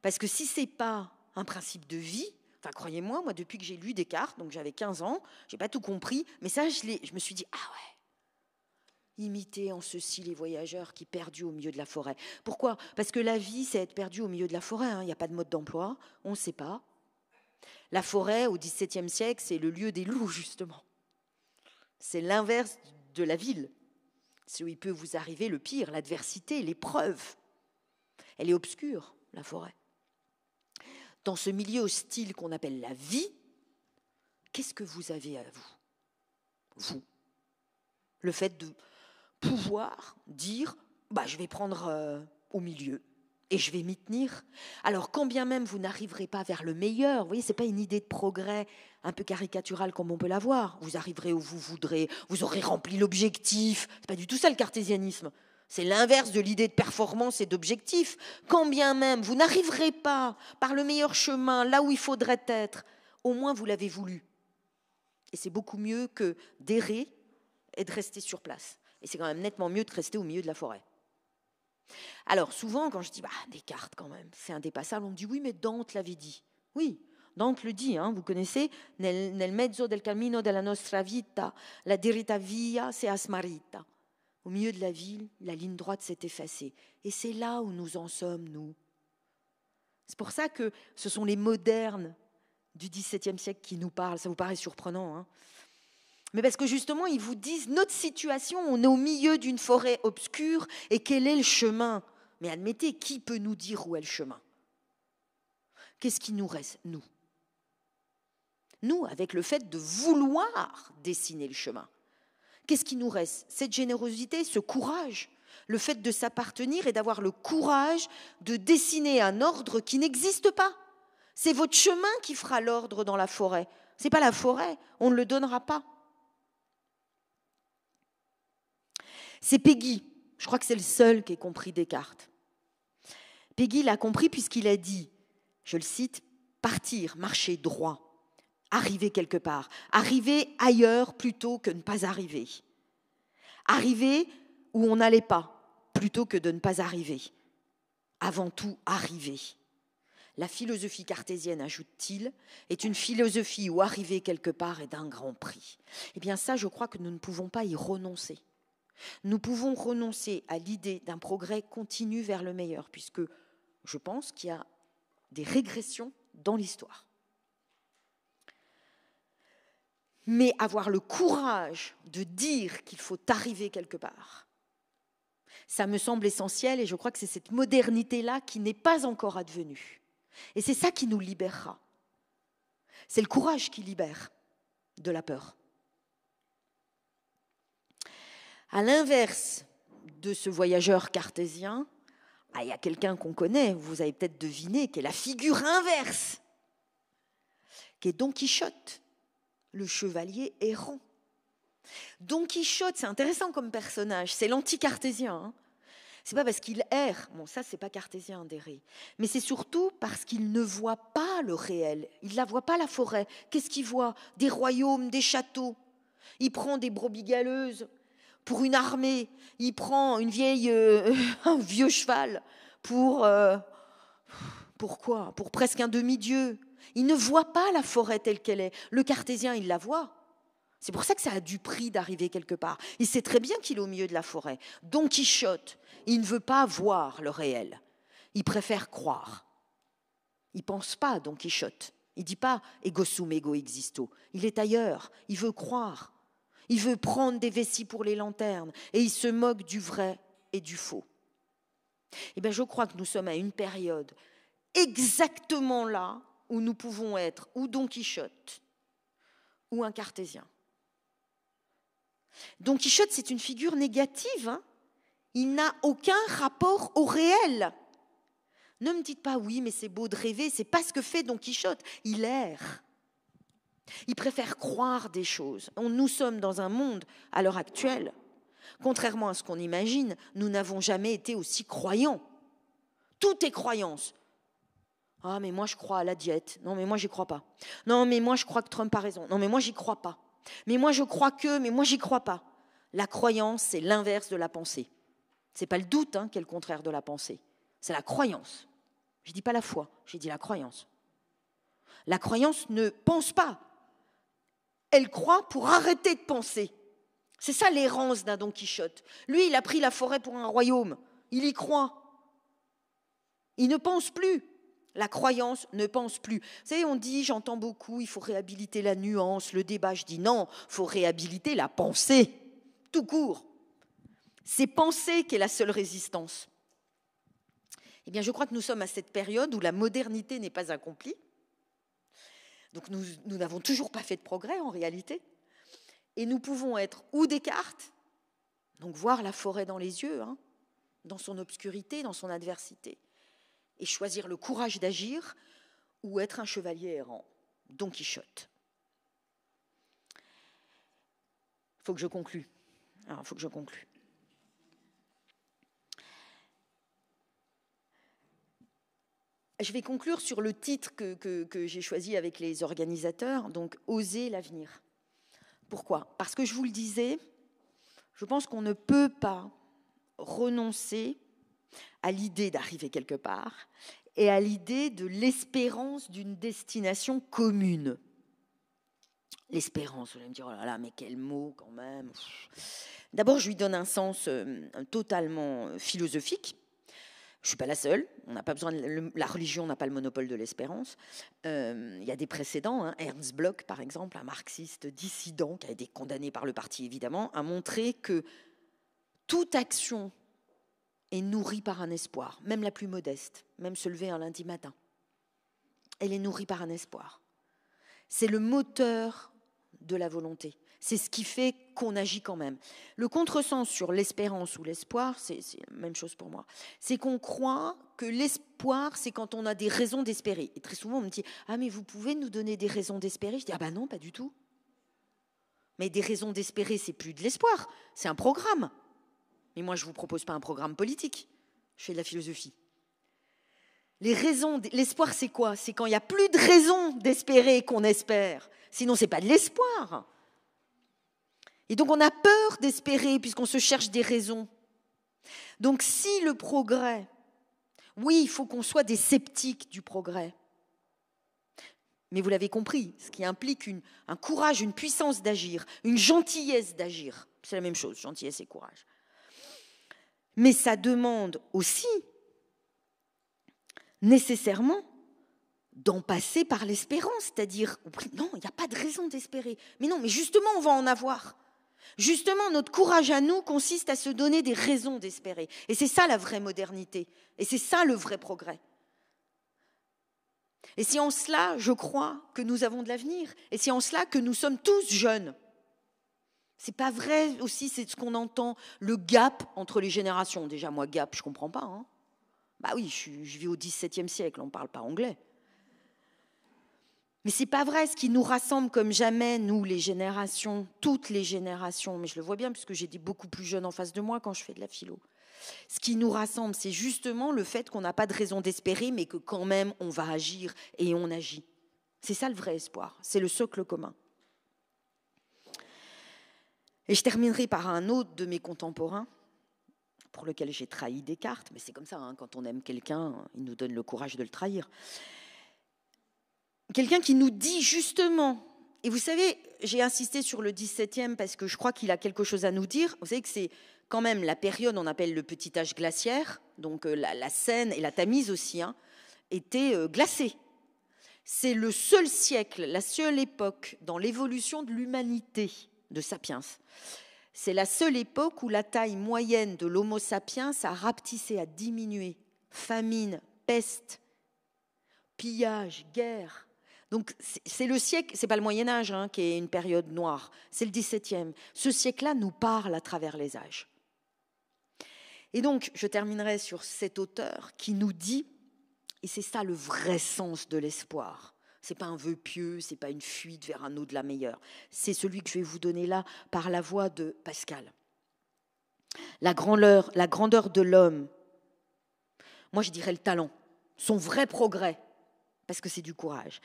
Speaker 2: Parce que si ce n'est pas un principe de vie, Enfin, croyez-moi, moi, depuis que j'ai lu Descartes, donc j'avais 15 ans, je n'ai pas tout compris, mais ça, je me suis dit, ah ouais, imiter en ceci les voyageurs qui perdus au milieu de la forêt. Pourquoi? Parce que la vie, c'est être perdu au milieu de la forêt. Il n'y a pas de mode d'emploi, on ne sait pas. La forêt, au XVIIe siècle, c'est le lieu des loups, justement. C'est l'inverse de la ville. C'est où il peut vous arriver le pire, l'adversité, l'épreuve. Elle est obscure, la forêt. Dans ce milieu hostile qu'on appelle la vie, qu'est-ce que vous avez à vous? Vous. Le fait de pouvoir dire, je vais prendre au milieu et je vais m'y tenir. Alors, quand bien même vous n'arriverez pas vers le meilleur, vous voyez, ce n'est pas une idée de progrès un peu caricaturale comme on peut l'avoir. Vous arriverez où vous voudrez, vous aurez rempli l'objectif. Ce n'est pas du tout ça le cartésianisme. C'est l'inverse de l'idée de performance et d'objectif. Quand bien même vous n'arriverez pas par le meilleur chemin, là où il faudrait être, au moins vous l'avez voulu. Et c'est beaucoup mieux que d'errer et de rester sur place. Et c'est quand même nettement mieux de rester au milieu de la forêt. Alors souvent, quand je dis Descartes quand même, c'est indépassable, on me dit oui, mais Dante l'avait dit. Oui, Dante le dit, vous connaissez, nel mezzo del cammino della nostra vita, la diritta via si è smarrita. Au milieu de la ville, la ligne droite s'est effacée. Et c'est là où nous en sommes, nous. C'est pour ça que ce sont les modernes du XVIIe siècle qui nous parlent. Ça vous paraît surprenant, Mais parce que justement, ils vous disent, notre situation, on est au milieu d'une forêt obscure, et quel est le chemin? Mais admettez, qui peut nous dire où est le chemin? Qu'est-ce qui nous reste, nous? Nous, avec le fait de vouloir dessiner le chemin. Qu'est-ce qui nous reste? Cette générosité, ce courage, le fait de s'appartenir et d'avoir le courage de dessiner un ordre qui n'existe pas. C'est votre chemin qui fera l'ordre dans la forêt. Ce n'est pas la forêt, on ne le donnera pas. C'est Péguy, je crois que c'est le seul qui ait compris Descartes. Péguy l'a compris puisqu'il a dit, je le cite, « partir, marcher droit ». Arriver quelque part, arriver ailleurs plutôt que ne pas arriver. Arriver où on n'allait pas plutôt que de ne pas arriver. Avant tout, arriver. La philosophie cartésienne, ajoute-t-il, est une philosophie où arriver quelque part est d'un grand prix. Eh bien ça, je crois que nous ne pouvons pas y renoncer. Nous pouvons renoncer à l'idée d'un progrès continu vers le meilleur, puisque je pense qu'il y a des régressions dans l'histoire. Mais avoir le courage de dire qu'il faut arriver quelque part, ça me semble essentiel et je crois que c'est cette modernité-là qui n'est pas encore advenue. Et c'est ça qui nous libérera. C'est le courage qui libère de la peur. À l'inverse de ce voyageur cartésien, il y a quelqu'un qu'on connaît, vous avez peut-être deviné, qui est la figure inverse, qui est Don Quichotte. Le chevalier errant. Don Quichotte, c'est intéressant comme personnage, c'est l'anti-cartésien. C'est pas parce qu'il erre, bon ça c'est pas cartésien d'errer, mais c'est surtout parce qu'il ne voit pas le réel, il ne voit pas la forêt. Qu'est-ce qu'il voit? Des royaumes, des châteaux. Il prend des brebis galeuses pour une armée, il prend un vieux cheval pour quoi? Pour presque un demi-dieu. Il ne voit pas la forêt telle qu'elle est. Le cartésien, il la voit. C'est pour ça que ça a du prix d'arriver quelque part. Il sait très bien qu'il est au milieu de la forêt. Don Quichotte, il ne veut pas voir le réel. Il préfère croire. Il ne pense pas à Don Quichotte. Il ne dit pas « ego sum, ego existo ». Il est ailleurs. Il veut croire. Il veut prendre des vessies pour les lanternes. Et il se moque du vrai et du faux. Eh bien, je crois que nous sommes à une période exactement là où nous pouvons être ou Don Quichotte ou un cartésien. Don Quichotte, c'est une figure négative. Il n'a aucun rapport au réel. Ne me dites pas oui, mais c'est beau de rêver. C'est pas ce que fait Don Quichotte. Il erre. Il préfère croire des choses. Nous sommes dans un monde, à l'heure actuelle, contrairement à ce qu'on imagine, nous n'avons jamais été aussi croyants. Tout est croyance. Ah, mais moi, je crois à la diète. Non, mais moi, j'y crois pas. Non, mais moi, je crois que Trump a raison. Non, mais moi, j'y crois pas. Mais moi, je crois que, mais moi, j'y crois pas. La croyance, c'est l'inverse de la pensée. C'est pas le doute qui est le contraire de la pensée. C'est la croyance. Je dis pas la foi, j'ai dit la croyance. La croyance ne pense pas. Elle croit pour arrêter de penser. C'est ça l'errance d'un Don Quichotte. Lui, il a pris la forêt pour un royaume. Il y croit. Il ne pense plus. La croyance ne pense plus. Vous savez, on dit, j'entends beaucoup, il faut réhabiliter la nuance, le débat. Je dis non, il faut réhabiliter la pensée, tout court. C'est penser qui est la seule résistance. Eh bien, je crois que nous sommes à cette période où la modernité n'est pas accomplie. Donc, nous n'avons toujours pas fait de progrès en réalité. Et nous pouvons être ou Descartes, donc voir la forêt dans les yeux, hein, dans son obscurité, dans son adversité, et choisir le courage d'agir, ou être un chevalier errant, Don Quichotte. Il faut que je conclue. Alors, il faut que je conclue. Je vais conclure sur le titre que j'ai choisi avec les organisateurs, donc « Oser l'avenir ». Pourquoi ? Parce que je vous le disais, je pense qu'on ne peut pas renoncer à l'idée d'arriver quelque part et à l'idée de l'espérance d'une destination commune. L'espérance, vous allez me dire, oh là là, mais quel mot quand même. D'abord, je lui donne un sens totalement philosophique. Je ne suis pas la seule, on n'a pas besoin la religion n'a pas le monopole de l'espérance. Il y a des précédents, hein. Ernst Bloch, par exemple, un marxiste dissident qui a été condamné par le parti, évidemment, a montré que toute action est nourrie par un espoir, même la plus modeste, même se lever un lundi matin. Elle est nourrie par un espoir. C'est le moteur de la volonté. C'est ce qui fait qu'on agit quand même. Le contresens sur l'espérance ou l'espoir, c'est la même chose pour moi. C'est qu'on croit que l'espoir, c'est quand on a des raisons d'espérer. Et très souvent, on me dit « Ah, mais vous pouvez nous donner des raisons d'espérer ?» Je dis « Ah ben non, pas du tout. » Mais des raisons d'espérer, c'est plus de l'espoir, c'est un programme. Mais moi, je ne vous propose pas un programme politique. Je fais de la philosophie. L'espoir, c'est quoi? C'est quand il n'y a plus de raison d'espérer qu'on espère. Sinon, ce n'est pas de l'espoir. Et donc, on a peur d'espérer puisqu'on se cherche des raisons. Donc, si le progrès, oui, il faut qu'on soit des sceptiques du progrès. Mais vous l'avez compris, ce qui implique un courage, une puissance d'agir, une gentillesse d'agir. C'est la même chose, gentillesse et courage. Mais ça demande aussi, nécessairement, d'en passer par l'espérance. C'est-à-dire, non, il n'y a pas de raison d'espérer. Mais non, mais justement, on va en avoir. Justement, notre courage à nous consiste à se donner des raisons d'espérer. Et c'est ça la vraie modernité. Et c'est ça le vrai progrès. Et c'est en cela, je crois, que nous avons de l'avenir. Et c'est en cela que nous sommes tous jeunes. C'est pas vrai aussi, c'est ce qu'on entend, le gap entre les générations. Déjà, moi, gap, je comprends pas. Hein. Bah oui, je vis au XVIIe siècle, on ne parle pas anglais. Mais ce n'est pas vrai, ce qui nous rassemble comme jamais, nous, les générations, toutes les générations, mais je le vois bien puisque j'ai des beaucoup plus jeunes en face de moi quand je fais de la philo. Ce qui nous rassemble, c'est justement le fait qu'on n'a pas de raison d'espérer, mais que quand même, on va agir et on agit. C'est ça le vrai espoir, c'est le socle commun. Et je terminerai par un autre de mes contemporains, pour lequel j'ai trahi Descartes, mais c'est comme ça, hein, quand on aime quelqu'un, il nous donne le courage de le trahir. Quelqu'un qui nous dit justement, et vous savez, j'ai insisté sur le 17e parce que je crois qu'il a quelque chose à nous dire. Vous savez que c'est quand même la période, on appelle le petit âge glaciaire, donc la Seine et la Tamise aussi, hein, étaient glacées. C'est le seul siècle, la seule époque dans l'évolution de l'humanité de Sapiens. C'est la seule époque où la taille moyenne de l'Homo sapiens a rapetissé, a diminué. Famine, peste, pillage, guerre. Donc c'est le siècle, c'est pas le Moyen-Âge hein, qui est une période noire, c'est le 17e. Ce siècle-là nous parle à travers les âges. Et donc, je terminerai sur cet auteur qui nous dit, et c'est ça le vrai sens de l'espoir, c'est pas un vœu pieux, c'est pas une fuite vers un au-delà meilleur, c'est celui que je vais vous donner là par la voix de Pascal. La grandeur de l'homme, moi je dirais le talent, son vrai progrès, parce que c'est du courage,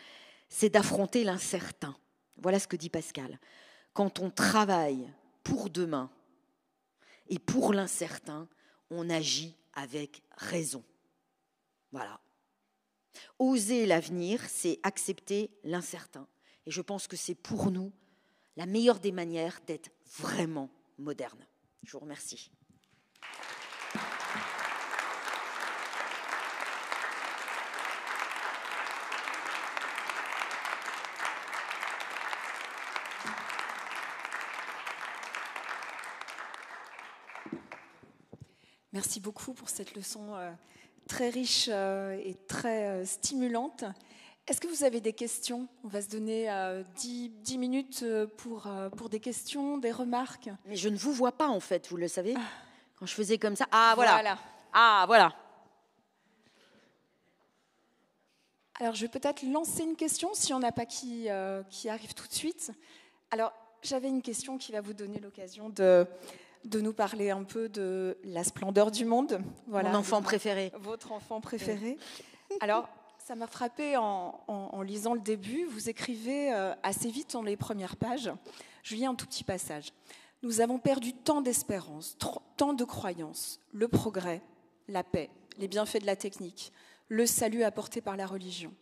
Speaker 2: c'est d'affronter l'incertain. Voilà ce que dit Pascal. Quand on travaille pour demain et pour l'incertain, on agit avec raison. Voilà. Oser l'avenir, c'est accepter l'incertain. Et je pense que c'est pour nous la meilleure des manières d'être vraiment moderne. Je vous remercie.
Speaker 1: Merci beaucoup pour cette leçon très riche et très stimulante. Est-ce que vous avez des questions? On va se donner 10 minutes pour des questions, des remarques.
Speaker 2: Mais je ne vous vois pas en fait, vous le savez. Quand je faisais comme ça, ah voilà. Ah voilà.
Speaker 1: Alors je vais peut-être lancer une question si on n'a pas qui arrive tout de suite. Alors j'avais une question qui va vous donner l'occasion de nous parler un peu de la splendeur du monde.
Speaker 2: Voilà, mon enfant préféré.
Speaker 1: Votre enfant préféré. Alors, ça m'a frappé en lisant le début. Vous écrivez assez vite dans les premières pages. Je lis un tout petit passage. « Nous avons perdu tant d'espérance, tant de croyances, le progrès, la paix, les bienfaits de la technique, le salut apporté par la religion,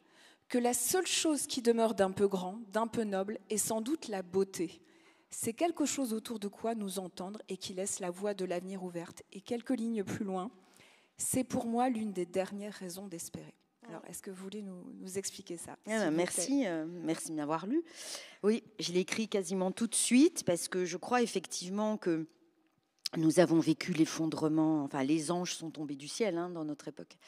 Speaker 1: que la seule chose qui demeure d'un peu grand, d'un peu noble, est sans doute la beauté. C'est quelque chose autour de quoi nous entendre et qui laisse la voie de l'avenir ouverte. Et quelques lignes plus loin, c'est pour moi l'une des dernières raisons d'espérer. » Alors, est-ce que vous voulez nous expliquer ça?
Speaker 2: Merci, merci de m'avoir lu. Oui, je l'ai écrit quasiment tout de suite parce que je crois effectivement que nous avons vécu l'effondrement, enfin les anges sont tombés du ciel dans notre époque.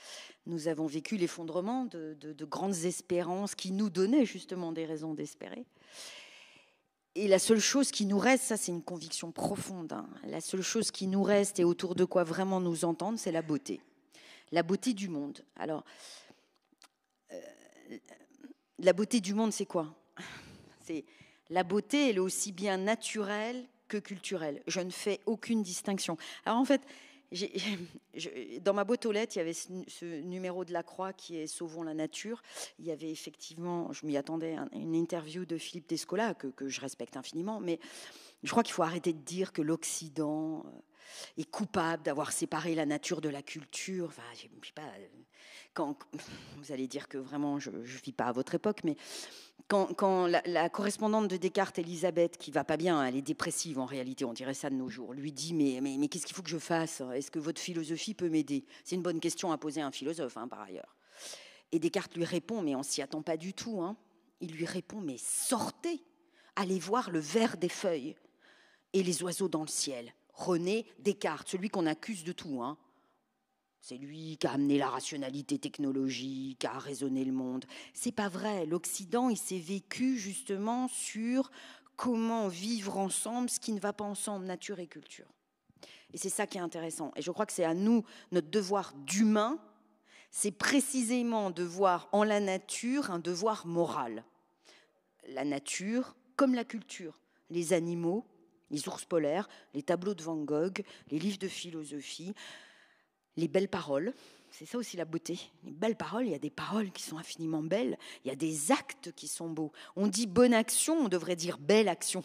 Speaker 2: Nous avons vécu l'effondrement de grandes espérances qui nous donnaient justement des raisons d'espérer. Et la seule chose qui nous reste, ça c'est une conviction profonde, la seule chose qui nous reste et autour de quoi vraiment nous entendre, c'est la beauté du monde. Alors, la beauté du monde, c'est quoi? C'est la beauté, elle est aussi bien naturelle que culturelle. Je ne fais aucune distinction. Alors en fait, dans ma boîte aux lettres, il y avait ce numéro de la Croix qui est Sauvons la nature. Il y avait effectivement, je m'y attendais, une interview de Philippe Descola que je respecte infiniment, mais je crois qu'il faut arrêter de dire que l'Occident est coupable d'avoir séparé la nature de la culture. Enfin, je sais pas, quand vous allez dire que vraiment je ne vis pas à votre époque, mais quand la correspondante de Descartes, Elisabeth, qui va pas bien, elle est dépressive en réalité, on dirait ça de nos jours, lui dit mais qu'est-ce qu'il faut que je fasse? Est-ce que votre philosophie peut m'aider? C'est une bonne question à poser à un philosophe, par ailleurs. Et Descartes lui répond, mais on s'y attend pas du tout. Il lui répond, mais sortez, allez voir le vert des feuilles et les oiseaux dans le ciel. René Descartes, celui qu'on accuse de tout. C'est lui qui a amené la rationalité technologique, qui a raisonné le monde. C'est pas vrai. L'Occident, il s'est vécu justement sur comment vivre ensemble ce qui ne va pas ensemble, nature et culture. Et c'est ça qui est intéressant. Et je crois que c'est à nous, notre devoir d'humain, c'est précisément de voir en la nature un devoir moral. La nature comme la culture, les animaux, les ours polaires, les tableaux de Van Gogh, les livres de philosophie, les belles paroles, c'est ça aussi la beauté. Les belles paroles, il y a des paroles qui sont infiniment belles, il y a des actes qui sont beaux. On dit bonne action, on devrait dire belle action.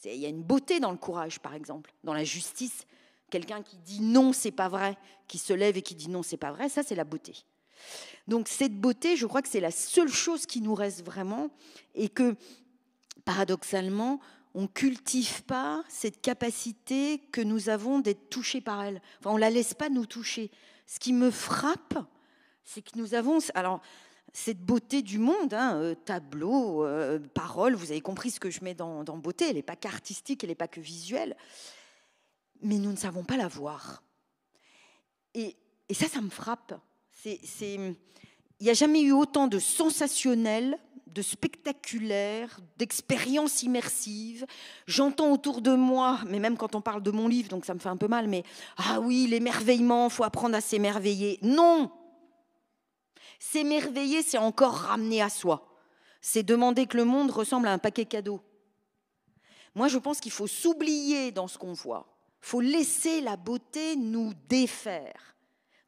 Speaker 2: Il y a une beauté dans le courage, par exemple, dans la justice. Quelqu'un qui dit non, c'est pas vrai, qui se lève et qui dit non, c'est pas vrai, ça c'est la beauté. Donc cette beauté, je crois que c'est la seule chose qui nous reste vraiment et que, paradoxalement, on ne cultive pas cette capacité que nous avons d'être touchés par elle. Enfin, on ne la laisse pas nous toucher. Ce qui me frappe, c'est que nous avons cette beauté du monde, tableau, parole, vous avez compris ce que je mets dans beauté, elle n'est pas qu'artistique, elle n'est pas que visuelle, mais nous ne savons pas la voir. Et ça me frappe. Il n'y a jamais eu autant de sensationnel, de spectaculaire, d'expériences immersives. J'entends autour de moi, mais même quand on parle de mon livre, donc ça me fait un peu mal, mais ah oui, l'émerveillement, il faut apprendre à s'émerveiller. Non! S'émerveiller, c'est encore ramener à soi. C'est demander que le monde ressemble à un paquet cadeau. Moi, je pense qu'il faut s'oublier dans ce qu'on voit. Il faut laisser la beauté nous défaire,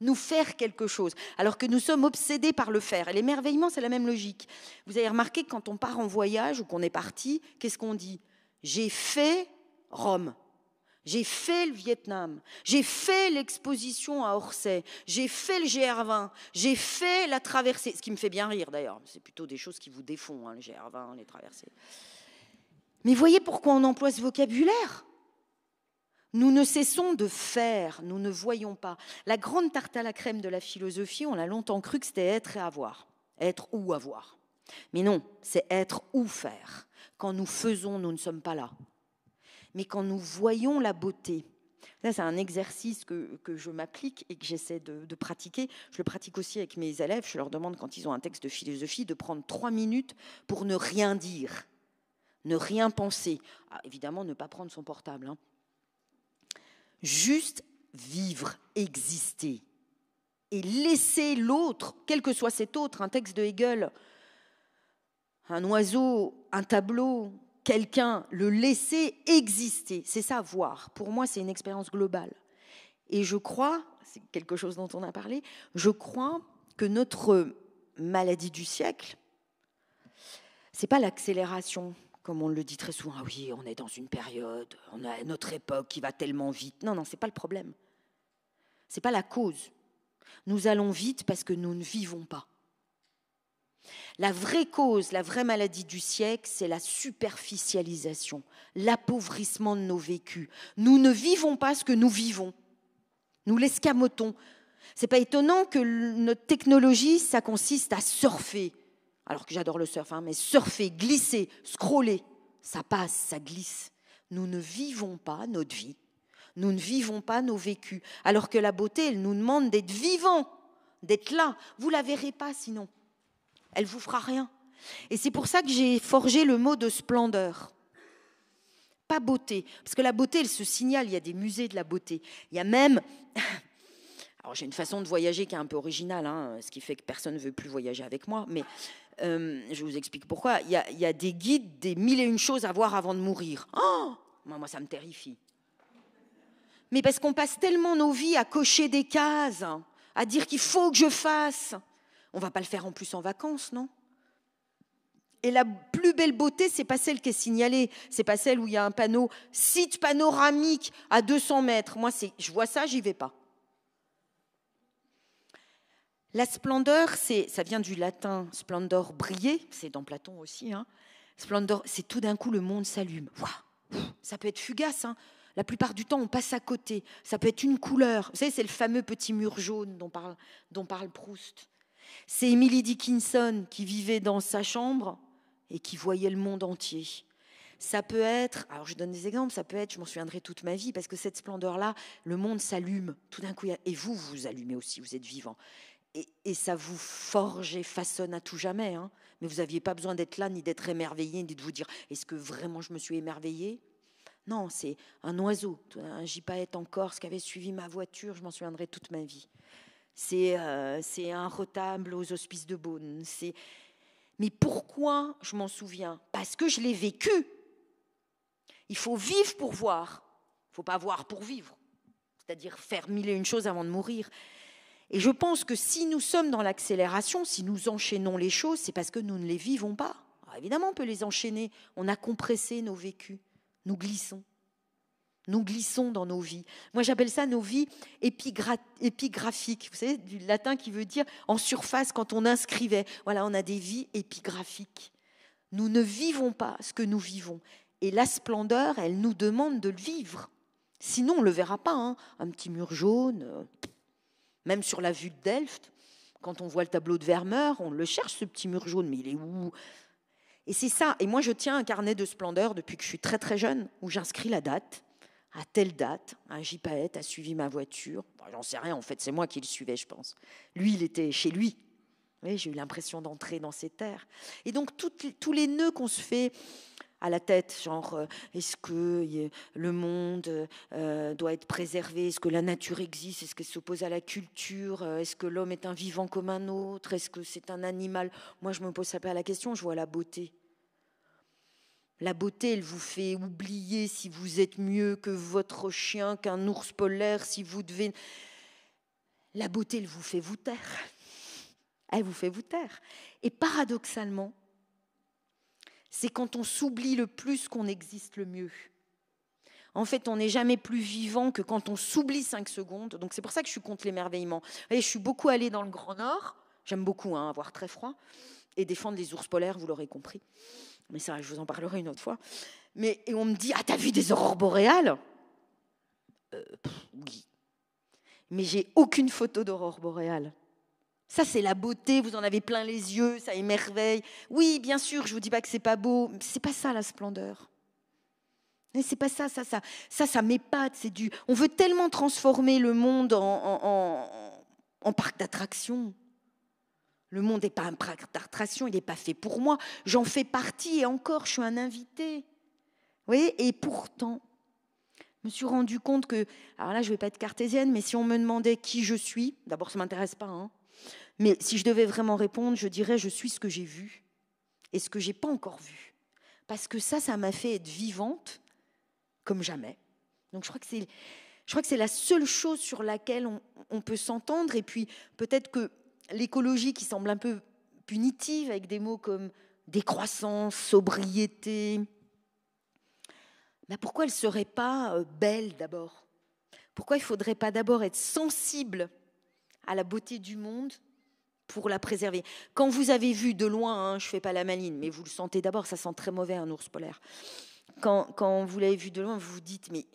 Speaker 2: nous faire quelque chose, alors que nous sommes obsédés par le faire. Et l'émerveillement, c'est la même logique. Vous avez remarqué que quand on part en voyage ou qu'on est parti, qu'est-ce qu'on dit? J'ai fait Rome, J'ai fait le Vietnam, j'ai fait l'exposition à Orsay, j'ai fait le GR20, j'ai fait la traversée, ce qui me fait bien rire d'ailleurs, c'est plutôt des choses qui vous défont, hein, le GR20, les traversées. Mais voyez pourquoi on emploie ce vocabulaire ? Nous ne cessons de faire, nous ne voyons pas. La grande tarte à la crème de la philosophie, on a longtemps cru que c'était être et avoir, être ou avoir. Mais non, c'est être ou faire. Quand nous faisons, nous ne sommes pas là. Mais quand nous voyons la beauté, là c'est un exercice que je m'applique et que j'essaie de pratiquer. Je le pratique aussi avec mes élèves. Je leur demande quand ils ont un texte de philosophie de prendre 3 minutes pour ne rien dire, ne rien penser. Ah, évidemment, ne pas prendre son portable. Hein. Juste vivre, exister et laisser l'autre, quel que soit cet autre, un texte de Hegel, un oiseau, un tableau, quelqu'un, le laisser exister, c'est ça, voir. Pour moi, c'est une expérience globale. Et je crois, c'est quelque chose dont on a parlé, je crois que notre maladie du siècle, c'est pas l'accélération, comme on le dit très souvent. Ah oui, on est dans une période, on a notre époque qui va tellement vite. Non, c'est pas le problème. C'est pas la cause. Nous allons vite parce que nous ne vivons pas. La vraie cause, la vraie maladie du siècle, c'est la superficialisation, l'appauvrissement de nos vécus. Nous ne vivons pas ce que nous vivons. Nous l'escamotons. C'est pas étonnant que notre technologie, ça consiste à surfer. Alors que j'adore le surf, hein, mais surfer, glisser, scroller, ça passe, ça glisse. Nous ne vivons pas notre vie. Nous ne vivons pas nos vécus. Alors que la beauté, elle nous demande d'être vivants, d'être là. Vous ne la verrez pas sinon. Elle ne vous fera rien. Et c'est pour ça que j'ai forgé le mot de splendeur. Pas beauté. Parce que la beauté, elle se signale. Il y a des musées de la beauté. Il y a même... Alors j'ai une façon de voyager qui est un peu originale, hein, ce qui fait que personne ne veut plus voyager avec moi. Mais je vous explique pourquoi. Il y a des guides, des 1001 choses à voir avant de mourir. Oh, moi, ça me terrifie. Mais parce qu'on passe tellement nos vies à cocher des cases, à dire qu'il faut que je fasse... On ne va pas le faire en plus en vacances, non ? Et la plus belle beauté, ce n'est pas celle qui est signalée. Ce n'est pas celle où il y a un panneau « site panoramique à 200 mètres ». Moi, je vois ça, j'y vais pas. La splendeur, ça vient du latin « splendor briller », c'est dans Platon aussi. Hein. Splendor, c'est tout d'un coup le monde s'allume. Waouh, ça peut être fugace, hein. La plupart du temps, on passe à côté. Ça peut être une couleur. Vous savez, c'est le fameux petit mur jaune dont parle Proust. C'est Emily Dickinson qui vivait dans sa chambre et qui voyait le monde entier. Ça peut être, alors je donne des exemples, ça peut être, je m'en souviendrai toute ma vie, parce que cette splendeur-là, le monde s'allume, tout d'un coup, et vous allumez aussi, vous êtes vivant. Et ça vous forge et façonne à tout jamais. Hein. Mais vous n'aviez pas besoin d'être là, ni d'être émerveillé, ni de vous dire, est-ce que vraiment je me suis émerveillée ? Non, c'est un oiseau, un gypaète en Corse qui avait suivi ma voiture, je m'en souviendrai toute ma vie. C'est un retable aux Hospices de Beaune. Mais pourquoi je m'en souviens ? Parce que je l'ai vécu. Il faut vivre pour voir. Il ne faut pas voir pour vivre. C'est-à-dire faire 1001 choses avant de mourir. Et je pense que si nous sommes dans l'accélération, si nous enchaînons les choses, c'est parce que nous ne les vivons pas. Alors évidemment, on peut les enchaîner. On a compressé nos vécus. Nous glissons. Nous glissons dans nos vies. Moi, j'appelle ça nos vies épigraphiques. Vous savez, du latin qui veut dire en surface, quand on inscrivait. Voilà, on a des vies épigraphiques. Nous ne vivons pas ce que nous vivons. Et la splendeur, elle nous demande de le vivre. Sinon, on ne le verra pas. Hein. Un petit mur jaune, même sur la vue de Delft, quand on voit le tableau de Vermeer, on le cherche, ce petit mur jaune, mais il est où ? Et c'est ça. Et moi, je tiens un carnet de splendeur depuis que je suis très, très jeune, où j'inscris la date. À telle date, un gypaète a suivi ma voiture. Bon, j'en sais rien, en fait, c'est moi qui le suivais, je pense. Lui, il était chez lui. Oui, j'ai eu l'impression d'entrer dans ses terres. Et donc, tous les nœuds qu'on se fait à la tête, genre, est-ce que le monde doit être préservé ? Est-ce que la nature existe ? Est-ce qu'elle s'oppose à la culture ? Est-ce que l'homme est un vivant comme un autre ? Est-ce que c'est un animal ? Moi, je ne me pose pas la question, je vois la beauté. La beauté, elle vous fait oublier si vous êtes mieux que votre chien, qu'un ours polaire, si vous devez... La beauté, elle vous fait vous taire. Elle vous fait vous taire. Et paradoxalement, c'est quand on s'oublie le plus qu'on existe le mieux. En fait, on n'est jamais plus vivant que quand on s'oublie 5 secondes. Donc c'est pour ça que je suis contre l'émerveillement. Vous voyez, je suis beaucoup allée dans le Grand Nord. J'aime beaucoup avoir très froid et défendre les ours polaires, vous l'aurez compris. Mais ça, je vous en parlerai une autre fois. Et on me dit, ah, t'as vu des aurores boréales ? Oui. Mais j'ai aucune photo d'aurore boréale. Ça, c'est la beauté, vous en avez plein les yeux, ça émerveille. Oui, bien sûr, je ne vous dis pas que c'est pas beau, mais c'est pas ça la splendeur. Mais c'est pas ça, ça m'épate. On veut tellement transformer le monde en parc d'attractions. Le monde n'est pas un parc d'attractions, il n'est pas fait pour moi. J'en fais partie et encore, je suis un invité. Vous voyez ? Et pourtant, je me suis rendu compte que, alors là, je ne vais pas être cartésienne, mais si on me demandait qui je suis, d'abord, ça ne m'intéresse pas, mais si je devais vraiment répondre, je dirais je suis ce que j'ai vu et ce que je n'ai pas encore vu. Parce que ça m'a fait être vivante comme jamais. Donc je crois que c'est la seule chose sur laquelle on peut s'entendre. Et puis peut-être que l'écologie qui semble un peu punitive avec des mots comme décroissance, sobriété, pourquoi elle ne serait pas belle d'abord ? Pourquoi il ne faudrait pas d'abord être sensible à la beauté du monde pour la préserver ? Quand vous avez vu de loin, je ne fais pas la maline, mais vous le sentez d'abord, ça sent très mauvais un ours polaire. Quand vous l'avez vu de loin, vous vous dites, mais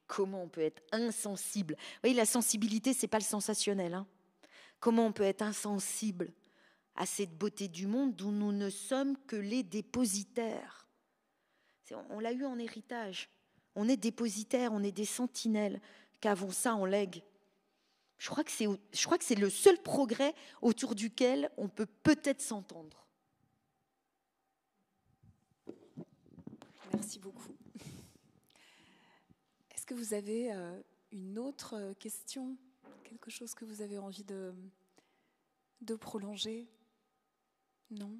Speaker 2: comment on peut être insensible ? Vous voyez, la sensibilité, ce n'est pas le sensationnel. Comment on peut être insensible à cette beauté du monde dont nous ne sommes que les dépositaires ? On l'a eu en héritage. On est dépositaires, on est des sentinelles. Qu'avons ça en legs ? Je crois que c'est le seul progrès autour duquel on peut peut-être s'entendre.
Speaker 1: Merci beaucoup. Est-ce que vous avez une autre question ? Quelque chose que vous avez envie de prolonger ? Non ?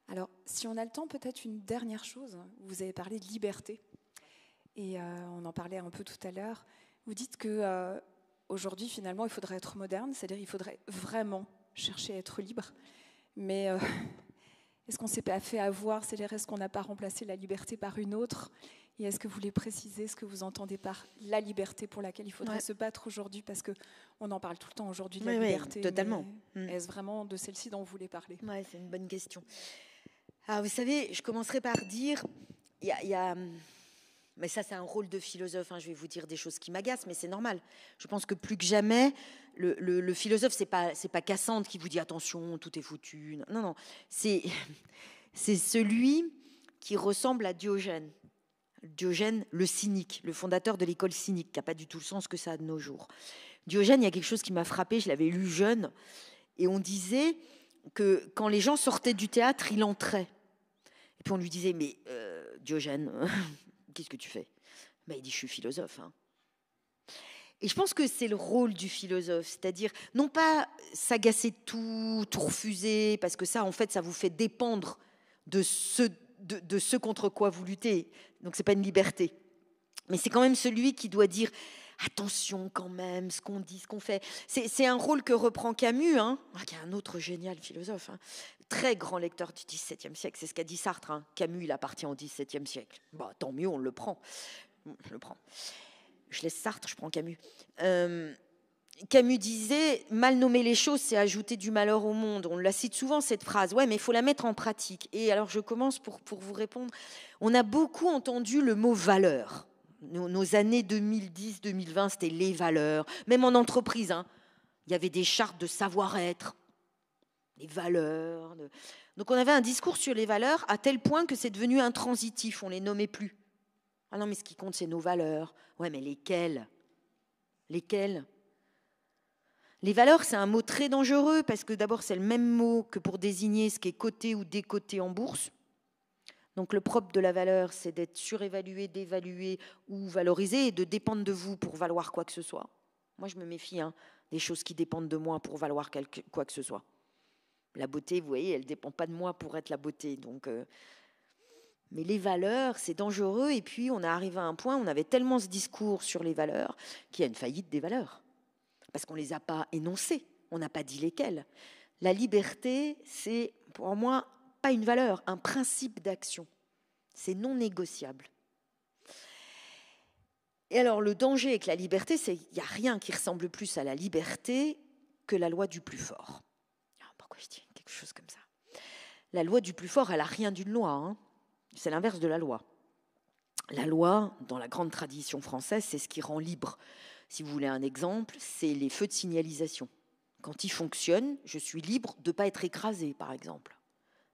Speaker 1: Alors, si on a le temps, peut-être une dernière chose. Vous avez parlé de liberté. Et on en parlait un peu tout à l'heure. Vous dites que aujourd'hui, finalement, il faudrait être moderne, c'est-à-dire il faudrait vraiment chercher à être libre. Mais est-ce qu'on ne s'est pas fait avoir ? C'est-à-dire, est-ce qu'on n'a pas remplacé la liberté par une autre ? Et est-ce que vous voulez préciser ce que vous entendez par la liberté pour laquelle il faudrait se battre aujourd'hui ? Parce qu'on en parle tout le temps aujourd'hui de la liberté.
Speaker 2: Oui, totalement.
Speaker 1: Est-ce vraiment de celle-ci dont vous voulez parler ?
Speaker 2: Oui, c'est une bonne question. Alors, vous savez, je commencerai par dire, mais ça c'est un rôle de philosophe, je vais vous dire des choses qui m'agacent, mais c'est normal. Je pense que plus que jamais, le philosophe, c'est pas Cassandre qui vous dit attention, tout est foutu. Non, c'est celui qui ressemble à Diogène. Diogène, le cynique, le fondateur de l'école cynique, qui n'a pas du tout le sens que ça a de nos jours. Diogène, il y a quelque chose qui m'a frappée, je l'avais lu jeune, et on disait que quand les gens sortaient du théâtre, il entrait. Et puis on lui disait, mais Diogène, qu'est-ce que tu fais ? Il dit, je suis philosophe. Et je pense que c'est le rôle du philosophe, c'est-à-dire non pas s'agacer de tout refuser, parce que ça, en fait, ça vous fait dépendre de ce contre quoi vous luttez. Donc c'est pas une liberté. Mais c'est quand même celui qui doit dire attention quand même, ce qu'on dit, ce qu'on fait. C'est un rôle que reprend Camus, qui est un autre génial philosophe, très grand lecteur du XVIIe siècle. C'est ce qu'a dit Sartre. Camus, il appartient au XVIIe siècle. Tant mieux, on le prend. Je laisse Sartre, je prends Camus. Camus disait « Mal nommer les choses, c'est ajouter du malheur au monde ». On la cite souvent, cette phrase. Ouais, mais il faut la mettre en pratique. Et alors, je commence pour vous répondre. On a beaucoup entendu le mot « valeur ». Nos années 2010-2020, c'était les valeurs. Même en entreprise, il y avait des chartes de savoir-être, des valeurs. Donc, on avait un discours sur les valeurs à tel point que c'est devenu intransitif. On ne les nommait plus. Ah non, mais ce qui compte, c'est nos valeurs. Ouais, mais lesquelles ? Lesquelles ? Les valeurs, c'est un mot très dangereux parce que d'abord, c'est le même mot que pour désigner ce qui est coté ou décoté en bourse. Donc le propre de la valeur, c'est d'être surévalué, dévalué ou valorisé et de dépendre de vous pour valoir quoi que ce soit. Moi, je me méfie des choses qui dépendent de moi pour valoir quoi que ce soit. La beauté, vous voyez, elle ne dépend pas de moi pour être la beauté. Mais les valeurs, c'est dangereux. Et puis, on est arrivé à un point où on avait tellement ce discours sur les valeurs qu'il y a une faillite des valeurs. Parce qu'on ne les a pas énoncées. On n'a pas dit lesquelles. La liberté, c'est pour moi pas une valeur, un principe d'action. C'est non négociable. Et alors, le danger avec la liberté, c'est qu'il n'y a rien qui ressemble plus à la liberté que la loi du plus fort. Alors, pourquoi je dis quelque chose comme ça? La loi du plus fort, elle n'a rien d'une loi, hein. C'est l'inverse de la loi. La loi, dans la grande tradition française, c'est ce qui rend libre. Si vous voulez un exemple, c'est les feux de signalisation. Quand ils fonctionnent, je suis libre de ne pas être écrasé, par exemple.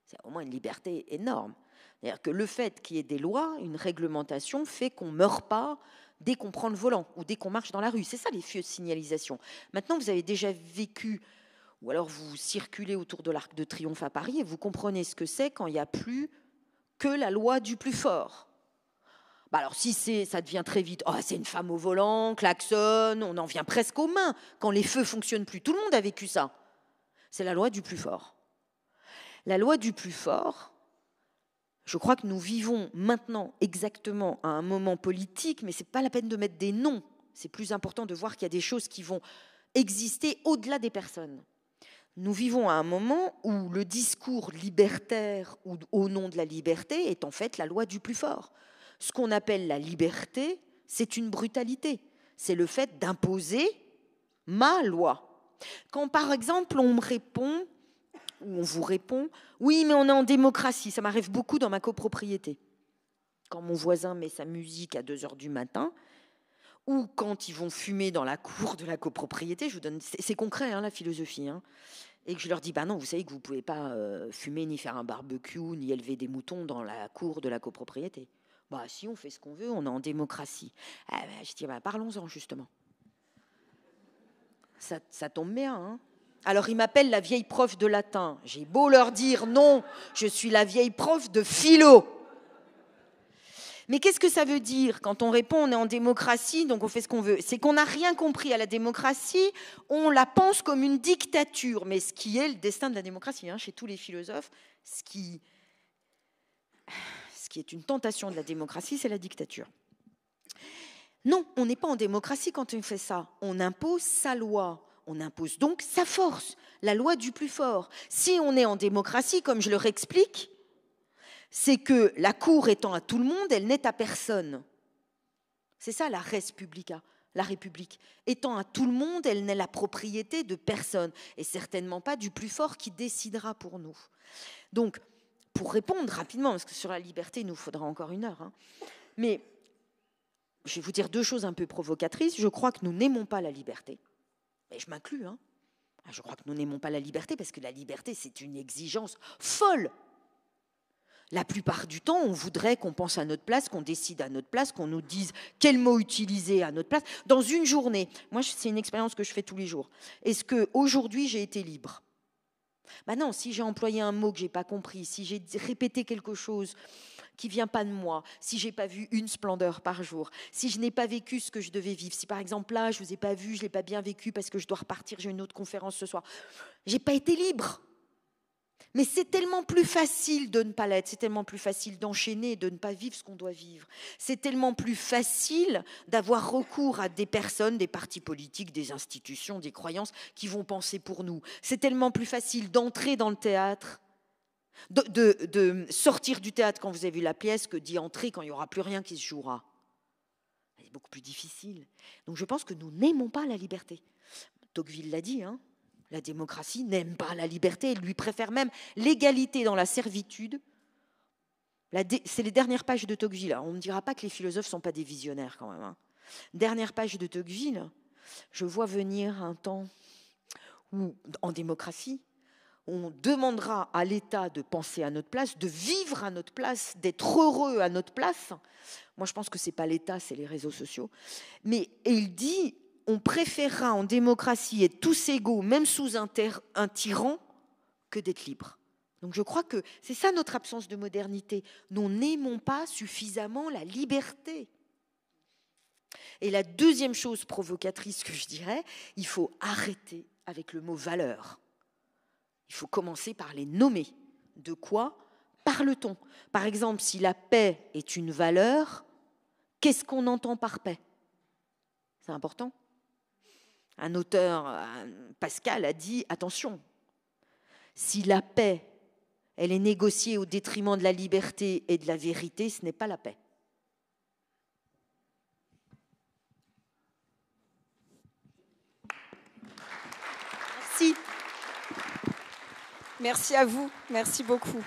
Speaker 2: C'est au moins une liberté énorme. C'est-à-dire que le fait qu'il y ait des lois, une réglementation, fait qu'on ne meurt pas dès qu'on prend le volant ou dès qu'on marche dans la rue. C'est ça les feux de signalisation. Maintenant, vous avez déjà vécu, ou alors vous circulez autour de l'Arc de Triomphe à Paris et vous comprenez ce que c'est quand il n'y a plus que la loi du plus fort. Bah alors si ça devient très vite, oh, c'est une femme au volant, klaxonne, on en vient presque aux mains quand les feux ne fonctionnent plus. Tout le monde a vécu ça. C'est la loi du plus fort. La loi du plus fort, je crois que nous vivons maintenant exactement à un moment politique, mais ce n'est pas la peine de mettre des noms. C'est plus important de voir qu'il y a des choses qui vont exister au-delà des personnes. Nous vivons à un moment où le discours libertaire ou au nom de la liberté est en fait la loi du plus fort. Ce qu'on appelle la liberté, c'est une brutalité. C'est le fait d'imposer ma loi. Quand par exemple on me répond, ou on vous répond, oui mais on est en démocratie, ça m'arrive beaucoup dans ma copropriété. Quand mon voisin met sa musique à 2h du matin, ou quand ils vont fumer dans la cour de la copropriété, je vous donne, c'est concret hein, la philosophie, hein, et que je leur dis, bah non, vous savez que vous ne pouvez pas fumer, ni faire un barbecue, ni élever des moutons dans la cour de la copropriété. Bah si, on fait ce qu'on veut, on est en démocratie. Ah, bah, je dis, bah, parlons-en justement. Ça tombe bien, hein. Alors ils m'appellent la vieille prof de latin. J'ai beau leur dire, non, je suis la vieille prof de philo. Mais qu'est-ce que ça veut dire quand on répond on est en démocratie, donc on fait ce qu'on veut? C'est qu'on n'a rien compris à la démocratie, on la pense comme une dictature, mais ce qui est le destin de la démocratie, hein, chez tous les philosophes, ce qui est une tentation de la démocratie, c'est la dictature. Non, on n'est pas en démocratie quand on fait ça. On impose sa loi, on impose donc sa force, la loi du plus fort. Si on est en démocratie, comme je leur explique, c'est que la cour étant à tout le monde, elle n'est à personne. C'est ça la res publica, la République. Étant à tout le monde, elle n'est la propriété de personne, et certainement pas du plus fort qui décidera pour nous. Donc, pour répondre rapidement, parce que sur la liberté, il nous faudra encore 1 heure, hein, mais je vais vous dire 2 choses un peu provocatrices. Je crois que nous n'aimons pas la liberté, et je m'inclus, hein. Je crois que nous n'aimons pas la liberté parce que la liberté, c'est une exigence folle. La plupart du temps, on voudrait qu'on pense à notre place, qu'on décide à notre place, qu'on nous dise quel mot utiliser à notre place. Dans une journée, moi, c'est une expérience que je fais tous les jours. Est-ce qu'aujourd'hui, j'ai été libre? Ben non, si j'ai employé un mot que je n'ai pas compris, si j'ai répété quelque chose qui ne vient pas de moi, si je n'ai pas vu une splendeur par jour, si je n'ai pas vécu ce que je devais vivre, si par exemple là, je ne vous ai pas vu, je ne l'ai pas bien vécu parce que je dois repartir, j'ai une autre conférence ce soir, je n'ai pas été libre. Mais c'est tellement plus facile de ne pas l'être, c'est tellement plus facile d'enchaîner, de ne pas vivre ce qu'on doit vivre. C'est tellement plus facile d'avoir recours à des personnes, des partis politiques, des institutions, des croyances qui vont penser pour nous. C'est tellement plus facile d'entrer dans le théâtre, de sortir du théâtre quand vous avez vu la pièce que d'y entrer quand il n'y aura plus rien qui se jouera. C'est beaucoup plus difficile. Donc je pense que nous n'aimons pas la liberté. Tocqueville l'a dit, hein. La démocratie n'aime pas la liberté, elle lui préfère même l'égalité dans la servitude. C'est les dernières pages de Tocqueville. On ne me dira pas que les philosophes ne sont pas des visionnaires quand même, hein. Dernière page de Tocqueville, je vois venir un temps où, en démocratie, on demandera à l'État de penser à notre place, de vivre à notre place, d'être heureux à notre place. Moi, je pense que ce n'est pas l'État, c'est les réseaux sociaux. Et il dit... On préférera en démocratie être tous égaux, même sous un tyran, que d'être libre. Donc je crois que c'est ça notre absence de modernité. Nous n'aimons pas suffisamment la liberté. Et la deuxième chose provocatrice que je dirais, il faut arrêter avec le mot valeur. Il faut commencer par les nommer. De quoi parle-t-on? Par exemple, si la paix est une valeur, qu'est-ce qu'on entend par paix? C'est important. Un auteur, Pascal, a dit, attention, si la paix, elle est négociée au détriment de la liberté et de la vérité, ce n'est pas la paix.
Speaker 1: Merci à vous. Merci beaucoup.